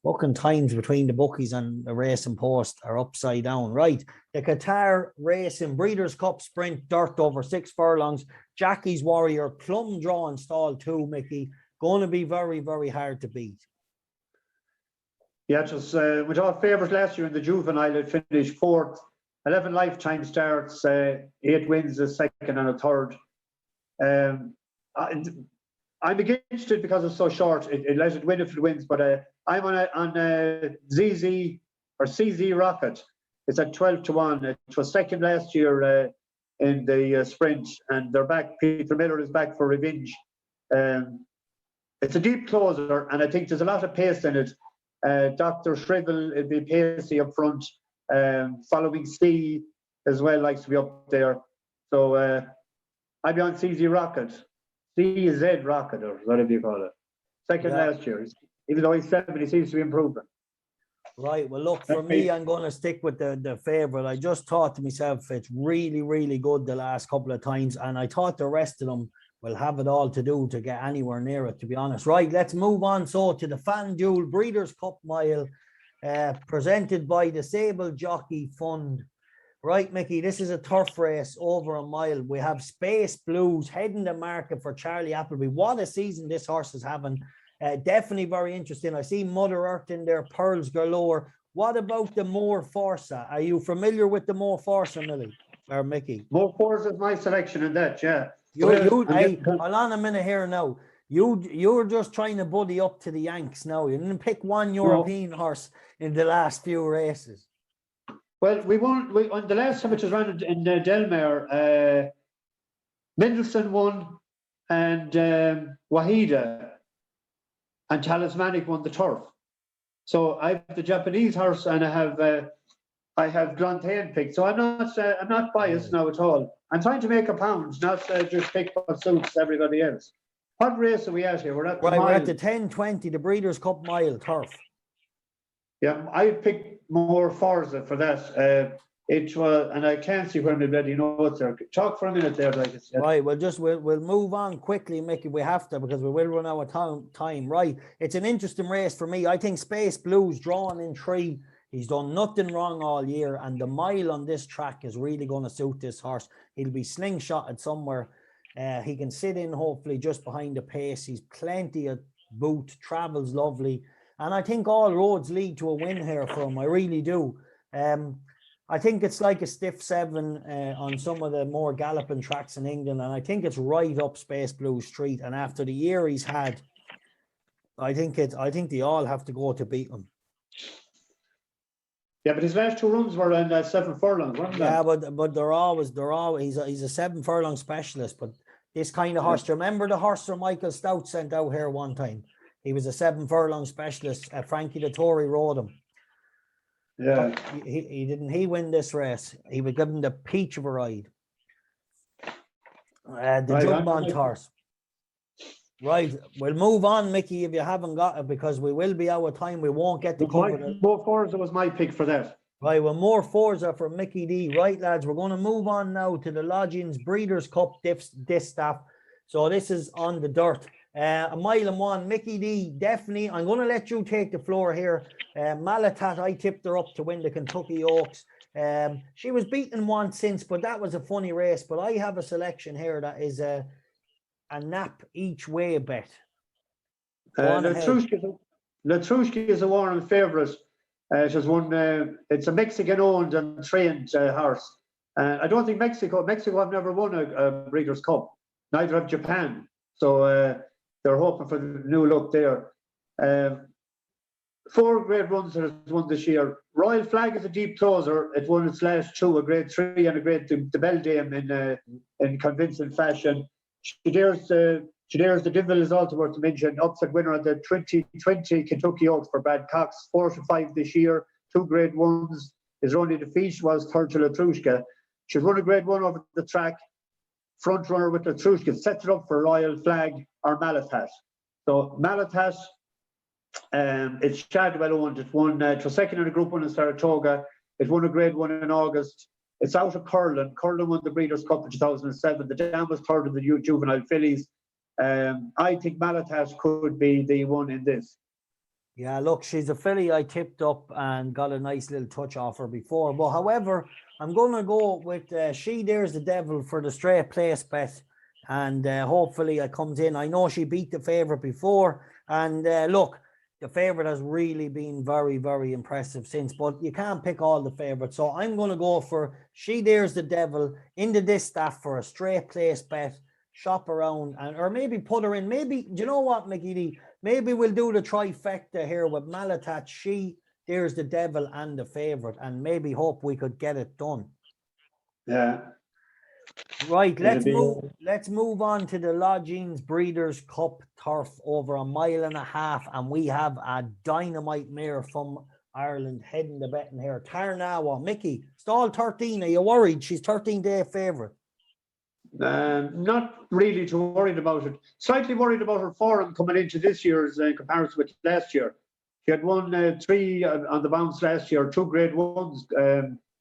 Speaker 1: Fucking times between the bookies and the racing post are upside down. Right, the Qatar Racing Breeders' Cup Sprint Dirt over 6 furlongs. Jackie's Warrior, plum draw and stall 2, Mickey. Going to be very, very hard to beat.
Speaker 2: Yeah, just with our favourites last year in the Juvenile, it finished 4th. 11 lifetime starts, 8 wins, a second and a third. I'm against it because it's so short. It lets it win if it wins, but I'm on ZZ or CZ Rocket. It's at 12-1. It was second last year in the sprint, and they're back. Peter Miller is back for revenge. It's a deep closer, and I think there's a lot of pace in it. Dr. Shrivel, it'll be pacey up front. Following C as well, likes to be up there. So I'd be on CZ Rocket. CZ Rocket, or whatever you call it. Second last year. Even though he's 7, he seems to be improving.
Speaker 1: Right. Well, look, for me, I'm going to stick with the favourite. I just thought to myself, it's really, really good the last couple of times. And I thought the rest of them will have it all to do to get anywhere near it, to be honest. Right, let's move on. So to the FanDuel Breeders' Cup Mile, presented by the Sable Jockey Fund. Right, Mickey, this is a turf race over a mile. We have Space Blues heading the market for Charlie Appleby. What a season this horse is having. Definitely very interesting. I see Mother Earth in there, Pearls Galore. What about the More Forza? Are you familiar with the More Forza, Millie or Mickey?
Speaker 2: More Forza is my selection in that, yeah.
Speaker 1: Hey, hold on a minute here now. You're just trying to buddy up to the Yanks now. You didn't pick one European horse in the last few races.
Speaker 2: Well, we on the last time, which was run in Delmare, Mendelssohn won, and Wahida and Talismanic won the turf. So I have the Japanese horse, and I have Glantain picked. So I'm not biased now at all. I'm trying to make a pound, not just pick what suits everybody else. What race are we at here? We're at the
Speaker 1: we're at the 10:20, the Breeders' Cup Mile turf.
Speaker 2: Yeah, I picked More Forza for that. It was, and I can't see where my bloody notes are. Talk for a minute there, like it's,
Speaker 1: right. We'll move on quickly, Mickey. We have to, because we will run out of time. Right, it's an interesting race for me. I think Space Blues drawn in 3. He's done nothing wrong all year, and the mile on this track is really going to suit this horse. He'll be slingshotted somewhere. He can sit in hopefully just behind the pace. He's plenty of boot, travels lovely. And I think all roads lead to a win here for him. I really do. I think it's like a stiff 7 on some of the more galloping tracks in England. And I think it's right up Space Blue Street. And after the year he's had, I think they all have to go to beat him.
Speaker 2: Yeah, but his last 2 runs were in 7 furlongs, weren't they?
Speaker 1: Yeah, but they're always he's a 7 furlong specialist. But this kind of horse, do you remember the horse Sir Michael Stout sent out here one time? He was a 7 furlong specialist. Frankie the Tory rode him.
Speaker 2: Yeah.
Speaker 1: He win this race. He would give him the peach of a ride. The Juvenile horse. Right. We'll move on, Mickey, if you haven't got it, because we will be out of time. We won't get to cover it.
Speaker 2: More Forza was my pick for that.
Speaker 1: Right. Well, More Forza for Mickey D. Right, lads. We're going to move on now to the Lodgings Breeders' Cup distaff. So this is on the dirt. A mile and 1, Mickey D, definitely. I'm going to let you take the floor here. Malatat, I tipped her up to win the Kentucky Oaks. She was beaten once since, but that was a funny race. But I have a selection here that is a nap each way bet.
Speaker 2: Latrushka is a Warren favourite. She's won. It's a Mexican-owned and trained horse. I don't think Mexico have never won a Breeders' Cup. Neither have Japan. So they're hoping for the new look there. 4 grade runs it has won this year. Royal Flag is a deep closer. It won its last 2, a grade 3 and a grade 2, the Beldame in convincing fashion. She dares the Juvenile is also worth to mention. Upset winner of the 2020 Kentucky Oaks for Brad Cox. 4-5 this year. 2 grade 1s. His only defeat was third to Latrushka. She's won a grade 1 over the track. Front runner with Latrushka. Sets it up for Royal Flag or Malatat. So Malatat, it's Shadwell owned. It won to second in a Group 1 in Saratoga. It won a grade 1 in August. It's out of Curlin. Curlin won the Breeders' Cup in 2007. The dam was third of the Juvenile fillies. I think Malatat could be the one in this.
Speaker 1: Yeah, look, she's a filly I tipped up and got a nice little touch off her before. But however, I'm going to go with She Dares the Devil for the straight place bet. And hopefully it comes in. I know she beat the favourite before. And look, the favourite has really been very, very impressive since. But you can't pick all the favourites. So I'm going to go for She Dares the Devil in the distaff for a straight place bet. Shop around or maybe put her in. Maybe, do you know what, Mickey D? Maybe we'll do the trifecta here with Malatat, She Dares the Devil and the favourite. And maybe hope we could get it done.
Speaker 2: Yeah.
Speaker 1: Right,
Speaker 2: It'll
Speaker 1: let's move on to the Lodgings Breeders' Cup turf over 1.5 miles, and we have a dynamite mare from Ireland heading the betting here. Tarnawa, Mickey, stall 13. Are you worried? She's 13-day favourite.
Speaker 2: Not really too worried about it. Slightly worried about her form coming into this year's in comparison with last year. She had won 3 on the bounce last year, 2 grade ones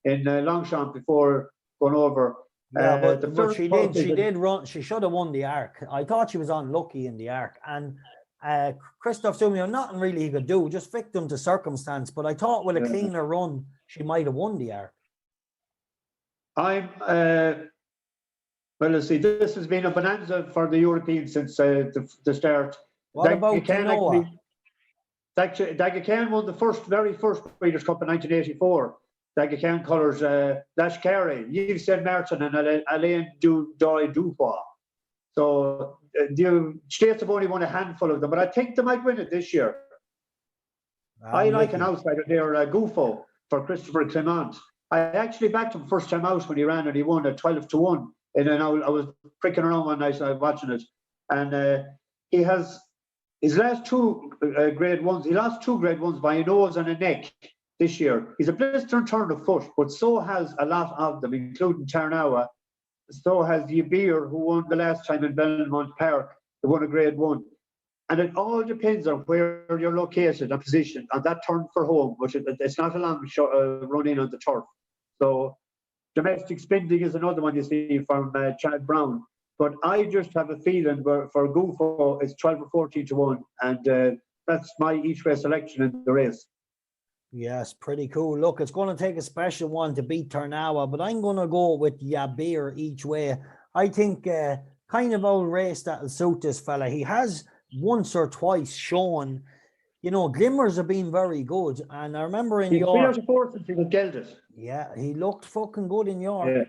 Speaker 2: in Longchamp before going over.
Speaker 1: Yeah, but she did run. She should have won the Arc. I thought she was unlucky in the Arc. And Christoph Sumio, nothing really he could do, just victim to circumstance. But I thought with a cleaner run, she might have won the Arc.
Speaker 2: Well, let's see, this has been a bonanza for the Europeans since the start.
Speaker 1: What about Genoa?
Speaker 2: Daga won the very first Breeders' Cup in 1984. Daga colours Lashkari, Yves Saint Martin, and Alain Dubois. So the states have only won a handful of them, but I think they might win it this year. I like an outsider there, Gufo, for Christopher Clement. I actually backed him first time out when he ran, and he won at 12-1. And then I was pricking around one night, I was watching it, and he has his last 2 grade ones. He lost 2 grade ones by a nose and a neck this year. He's a blister and turn of foot, but so has a lot of them, including Tarnawa. So has Yabir, who won the last time in Belmont Park, who won a grade 1. And it all depends on where you're located and positioned on that turn for home, which it's not a long run in on the turf. So domestic spending is another one you see from Chad Brown. But I just have a feeling for Gufo, it's 12 or 14-1. And that's my each way selection in the race.
Speaker 1: Yes, pretty cool. Look, it's going to take a special one to beat Tarnawa, but I'm going to go with Yabir each way. I think kind of old race that'll suit this fella. He has once or twice shown, glimmers of being very good. And I remember in York,
Speaker 2: he was gelded.
Speaker 1: Yeah, he looked fucking good in York.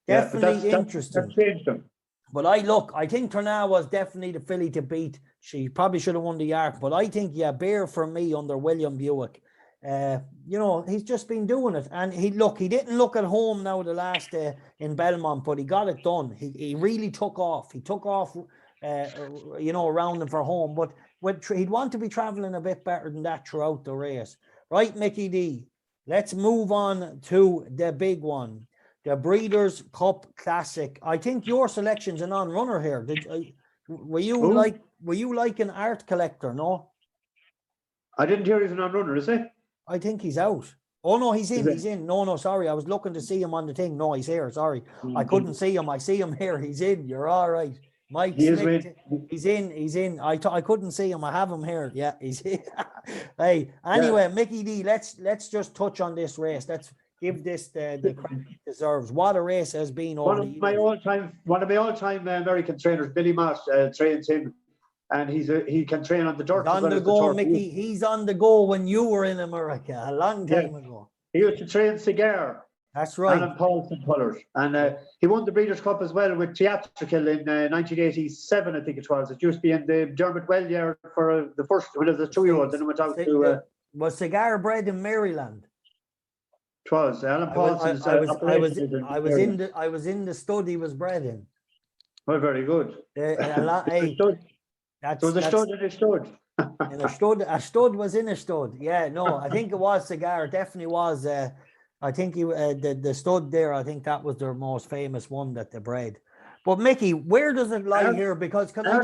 Speaker 1: Yeah. Definitely interesting. But I think Tarnawa was definitely the filly to beat. She probably should have won the Arc, but I think Yabir for me under William Buick. He's just been doing it, and he didn't look at home now the last day in Belmont, but he got it done. He really took off. He took off, around him for home, but he'd want to be traveling a bit better than that throughout the race. Right, Mickey D, let's move on to the big one, the Breeders' Cup Classic. I think your selection's a non-runner here. Were you like an art collector? No,
Speaker 2: I didn't hear he's a non-runner. Is he?
Speaker 1: I think he's out. Oh, no, he's in. He's in. No, sorry. I was looking to see him on the thing. No, he's here. Sorry. I couldn't see him. I see him here. He's in. You're all right. Mike Smith, he's in. I couldn't see him. I have him here. Yeah, he's here. Hey, anyway, Mickey D, let's just touch on this race. Let's give this the credit it deserves. What a race has been over the years.
Speaker 2: One of my all-time American trainers, Billy Moss, trains him. And he can train on the dirt.
Speaker 1: He's on the go, Mickey. He's on the go when you were in America a long time ago.
Speaker 2: He used to train Cigar.
Speaker 1: That's right.
Speaker 2: Alan Paulson colours. And he won the Breeders' Cup as well with Theatrical in 1987, I think it was. It used to be in the Dermot Well yard for the first one of the 2-year-olds. And it went out to...
Speaker 1: was Cigar bred in Maryland?
Speaker 2: It was. Alan Paulson's...
Speaker 1: I was in the stud he was bred in.
Speaker 2: Well, very good. There was a stud in a stud.
Speaker 1: A stud was in a stud. Yeah, no, I think it was Cigar. It definitely was. I think the stud there, I think that was their most famous one that they bred. But Mickey, where does it lie here? Because can I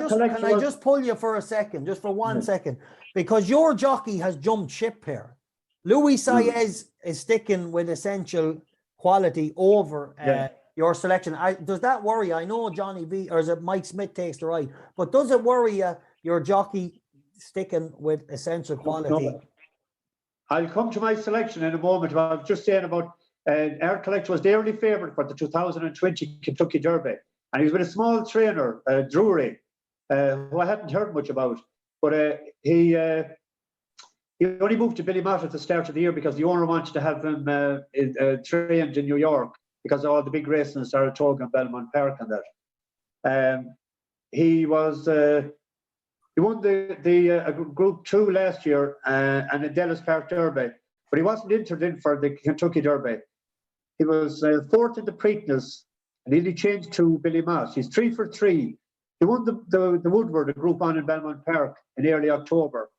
Speaker 1: just pull you for a second, just for 1 second? Because your jockey has jumped ship here. Louis Saez is sticking with Essential Quality over your selection. Does that worry? I know Johnny V, or is it Mike Smith takes the right, but does it worry you, your jockey sticking with Essential Quality?
Speaker 2: No. I'll come to my selection in a moment. I was just saying about Art Collector was the early favourite for the 2020 Kentucky Derby, and he was with a small trainer, Drury, who I hadn't heard much about, but he only moved to Billy Mott at the start of the year because the owner wanted to have him trained in New York, because of all the big racing in Saratoga and Belmont Park and that. He won the Group 2 last year and the Dallas Park Derby, but he wasn't entered in for the Kentucky Derby. He was fourth in the Preakness and he'll be changed to Billy Moss. He's 3 for 3. He won the Woodward, a Group 1 in Belmont Park in early October.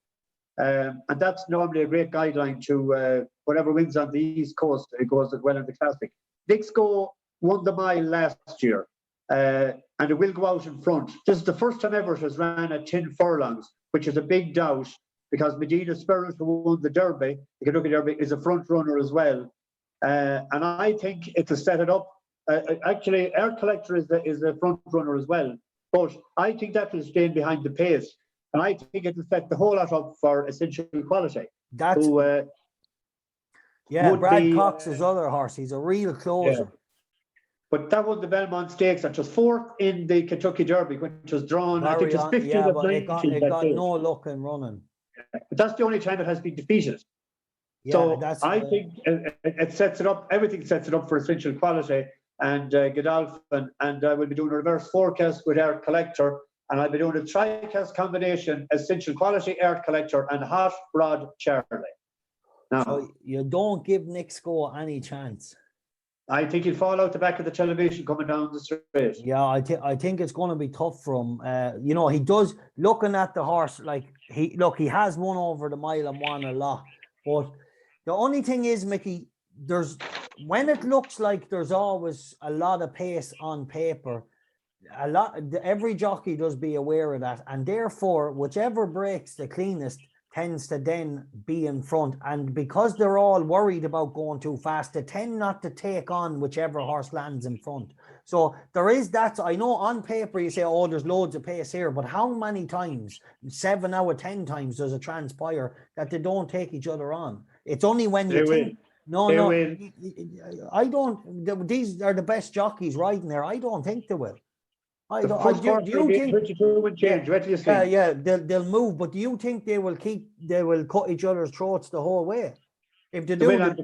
Speaker 2: And that's normally a great guideline to whatever wins on the East Coast. It goes as well in the Classic. Nick's Go won the mile last year, and it will go out in front. This is the first time ever it has ran at 10 furlongs, which is a big doubt because Medina Spirit, who won the Derby, the Kentucky Derby, is a front runner as well. And I think it'll set it up. Actually, Air Collector is the front runner as well. But I think that will stay behind the pace. And I think it'll set the whole lot up for Essential Quality.
Speaker 1: That's Brad Cox's other horse. He's a real closer.
Speaker 2: Yeah. But that won the Belmont Stakes, that was 4th in the Kentucky Derby, which was drawn, I think it was 15 of 19.
Speaker 1: It got no luck in running.
Speaker 2: But that's the only time it has been defeated. Yeah, so I think it sets it up, everything sets it up for Essential Quality. And Godolphin, and I will be doing a reverse forecast with Air Collector, and I'll be doing a tri-cast combination, Essential Quality, Air Collector, and Hot Rod Charlie. Now,
Speaker 1: so you don't give Nick's Go any chance.
Speaker 2: I think he'll fall out the back of the television coming down the straight.
Speaker 1: Yeah, I think it's going to be tough for him. You know, he does, looking at the horse, like he has won over the mile and won a lot. But the only thing is, Mickey, when it looks like there's always a lot of pace on paper, every jockey does be aware of that, and therefore whichever breaks the cleanest tends to then be in front. And because they're all worried about going too fast, they tend not to take on whichever horse lands in front. So there is that. I know on paper you say, oh, there's loads of pace here, but how many times, 7 out of 10 times, does it transpire that they don't take each other on? It's only when you think, no, I don't. These are the best jockeys riding there. I don't think they will. Do you think?
Speaker 2: 22 would change. What do you think?
Speaker 1: Yeah, they'll move. But do you think they will cut each other's throats the whole way? If they do,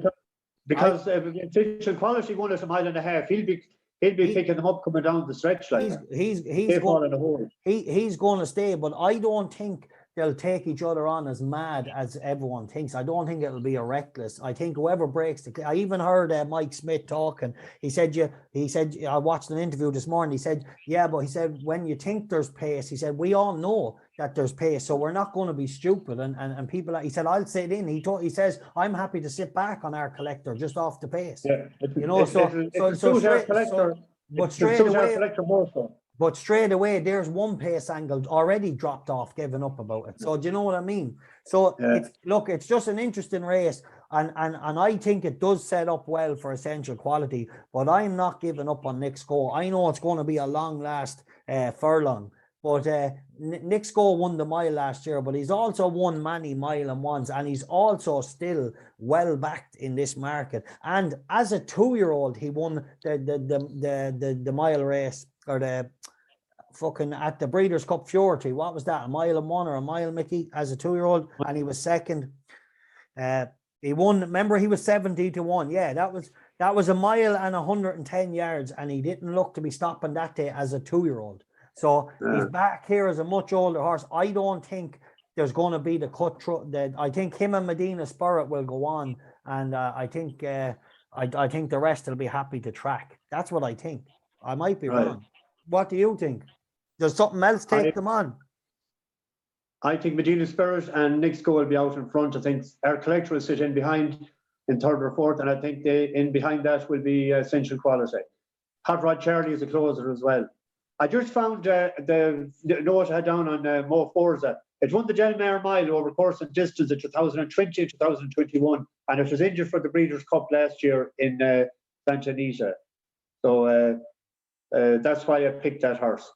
Speaker 2: because Essential Quality won at a mile and a half. He'll be picking them up coming down the stretch like that.
Speaker 1: He's going to stay, but I don't think they'll take each other on as mad as everyone thinks. I don't think it'll be a reckless. I think whoever breaks I even heard Mike Smith talking. He said, I watched an interview this morning. He said, when you think there's pace, he said, we all know that there's pace, so we're not going to be stupid. And people, he said, I'll sit in. He says, I'm happy to sit back on Our Collector just off the pace. Yeah, But straight away, there's one pace angle already dropped off, giving up about it. So do you know what I mean? So it's just an interesting race, and I think it does set up well for Essential Quality. But I'm not giving up on Nick's Go. I know it's going to be a long last furlong. But Nick's Go won the mile last year, but he's also won many mile and ones, and he's also still well backed in this market. And as a 2-year-old, he won the mile race, or the fucking at the Breeders' Cup Fury. What was that? A mile and one or a mile, Mickey, as a 2-year-old, and he was second. He won. Remember, he was 70-1. Yeah, that was a mile and 110 yards, and he didn't look to be stopping that day as a 2-year-old. So he's back here as a much older horse. I don't think there's going to be the cut through. I think him and Medina Spirit will go on, and I think the rest will be happy to track. That's what I think. I might be wrong. What do you think? Does something else take them on?
Speaker 2: I think Medina Spirit and Nick's Go will be out in front. I think Our Collector will sit in behind in 3rd or 4th, and I think in behind that will be Essential Quality. Hot Rod Charlie is a closer as well. I just found the note I had down on Mo Forza. It won the Del Mar Mile over course and distance in 2020 and 2021, and it was injured for the Breeders' Cup last year in Santa Anita. So that's why I picked that horse.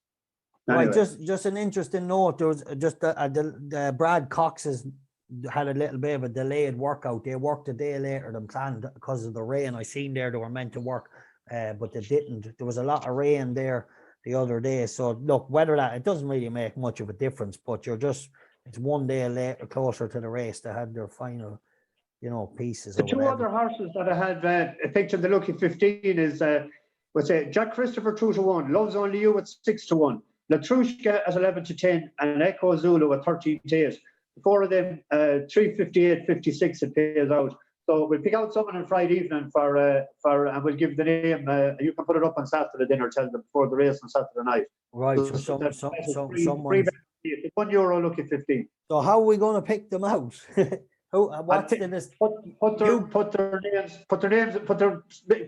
Speaker 2: Anyway.
Speaker 1: Right, just an interesting note. There was just the Brad Cox's had a little bit of a delayed workout. They worked a day later than planned because of the rain. I seen there they were meant to work, but they didn't. There was a lot of rain there the other day. So look, whether it doesn't really make much of a difference, but it's one day later, closer to the race. They had their final, pieces.
Speaker 2: The two other horses that I had picked in the Lucky 15 is Jack Christopher 2-1, Loves Only You at 6-1, Latrushka at 11-10, and Echo Zulu at 13-8. The 4 of them, 358.56 it pays out. So we'll pick out someone on Friday evening and we'll give the name. You can put it up on Saturday dinner, tell them before the race on Saturday night.
Speaker 1: Right. So someone.
Speaker 2: It's €1 lucky 15.
Speaker 1: So how are we going to pick them out? What's this?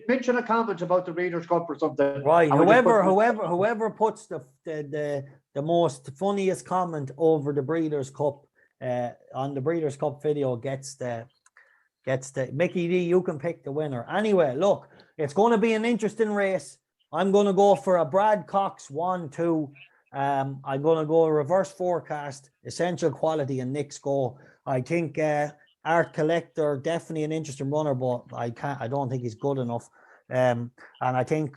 Speaker 2: Mention a comment about the Breeders' Cup or something.
Speaker 1: Right. Whoever puts the most funniest comment over the Breeders' Cup on the Breeders' Cup video gets the Mickey D. You can pick the winner. Anyway, look, it's going to be an interesting race. I'm going to go for a Brad Cox 1-2. I'm going to go reverse forecast, Essential Quality, and Nick's Go. I think Art Collector, definitely an interesting runner, but I don't think he's good enough. And I think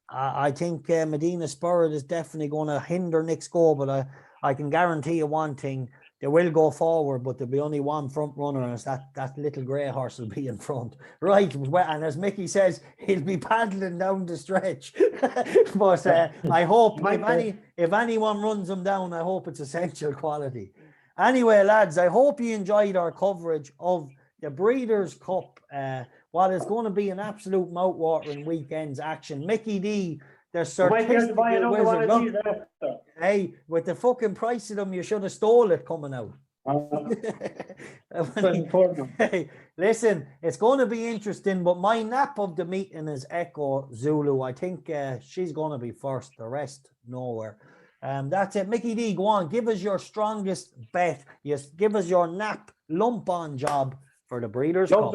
Speaker 1: Medina Spirit is definitely going to hinder Nick's Go, but I can guarantee you one thing. They will go forward, but there'll be only one front runner, and it's that little grey horse will be in front. Right, and as Mickey says, he'll be paddling down the stretch. But I hope if anyone runs him down, I hope it's Essential Quality. Anyway, lads, I hope you enjoyed our coverage of the Breeders' Cup. What is going to be an absolute mouth-watering weekend's action. Mickey D, the certificate wizard. Look, hey, with the fucking price of them, you should have stole it coming out. Hey, listen, it's going to be interesting, but my nap of the meeting is Echo Zulu. I think she's going to be first. The rest, nowhere. That's it. Mickey D, go on. Give us your strongest bet. Yes, give us your nap lump-on job for the Breeders' Cup.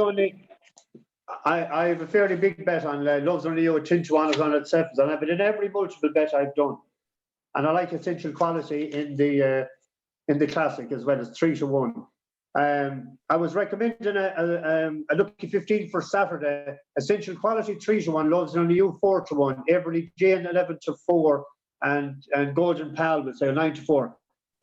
Speaker 2: I have a fairly big bet on Love's Only You at 10-1 on at sevens, and I've been in every multiple bet I've done. And I like Essential Quality in the Classic as well as 3-1. I was recommending a lucky 15 for Saturday. Essential Quality 3-1, Love's Only You 4-1, Everly Jane 11-4, and Golden Pal would say 9-4.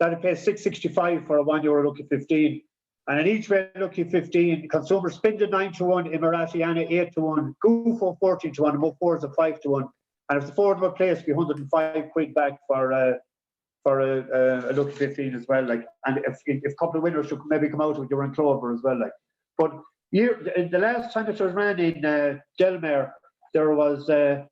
Speaker 2: That'd pay $6.65 for a €1 lucky 15. And in each way, lucky 15, Consumer Spindle 9-1, Emiratiana 8-1, Goofo 14-1, and Mo 4 is a 5-1. And if the forward were placed, be £105 back for a lucky 15 as well. Like, and if a couple of winners should maybe come out with your Clover as well. Like, but the last time it was ran in Delmare, there was a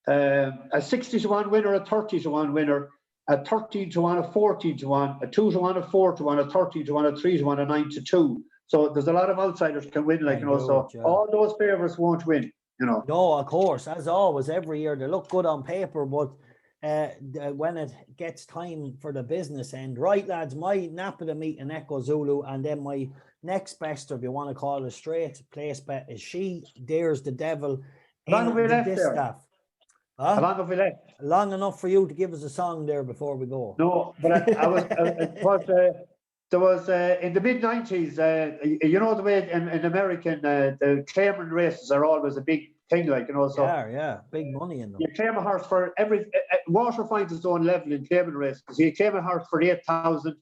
Speaker 2: 60-1 winner, a 30-1 winner, a 13-1, a 14-1, a 2-1, a 4-1, a 13-1, a 3-1, a 9-2. So there's a lot of outsiders can win, like, so all those favourites won't win,
Speaker 1: No, of course, as always, every year they look good on paper, but when it gets time for the business end, right, lads, my nap of the meet in Echo Zulu, and then my next best, or if you want to call it a straight place bet, is She Dares the Devil in the Distaff. Huh?
Speaker 2: How long have we left?
Speaker 1: Long enough for you to give us a song there before we go.
Speaker 2: No, but there was in the mid-90s, the way in American, the claiming races are always a big thing, like, so.
Speaker 1: Yeah, big money in them.
Speaker 2: You claim a horse for water finds its own level in claiming races. You claim a horse for 8,000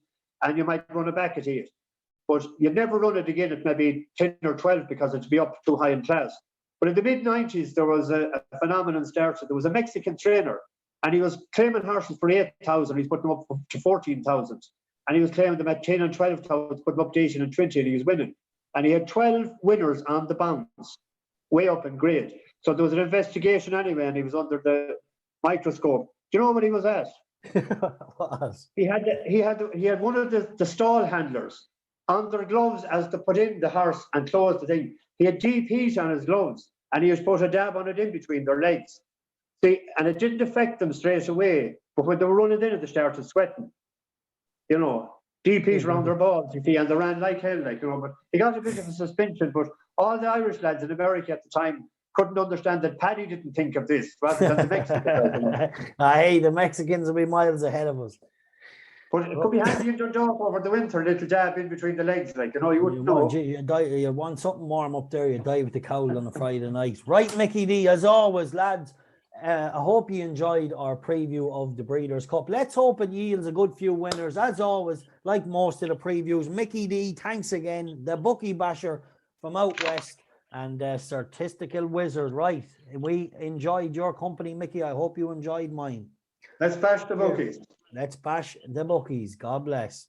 Speaker 2: and you might run it back at 8. But you'd never run it again at maybe 10 or 12 because it'd be up too high in class. But in the mid-90s, there was a phenomenon started. There was a Mexican trainer, and he was claiming horses for 8,000. He's putting them up to 14,000. And he was claiming them at 10 and 12,000, putting them up to 18 and 20, and he was winning. And he had 12 winners on the bounce, way up in grade. So there was an investigation anyway, and he was under the microscope. Do you know what he was asked? He had one of the stall handlers on their gloves as to put in the horse and close the thing. He had DPs on his gloves, and he was supposed to dab on it in between their legs. See, and it didn't affect them straight away, but when they were running in, they started sweating. DPs around their balls, you see, and they ran like hell, like, but he got a bit of a suspension. But all the Irish lads in America at the time couldn't understand that Paddy didn't think of this rather than the Mexicans.
Speaker 1: Hey, the Mexicans will be miles ahead of us.
Speaker 2: But it could be handy in your dog over the winter, a little jab in between the legs, like, you wouldn't know.
Speaker 1: You want something warm up there, you dive with the cowl on a Friday night. Right, Mickey D, as always, lads, I hope you enjoyed our preview of the Breeders' Cup. Let's hope it yields a good few winners. As always, like most of the previews, Mickey D, thanks again. The bookie basher from out west and statistical wizard, right? We enjoyed your company, Mickey. I hope you enjoyed mine.
Speaker 2: Let's bash the bookies.
Speaker 1: Let's bash the bookies. God bless.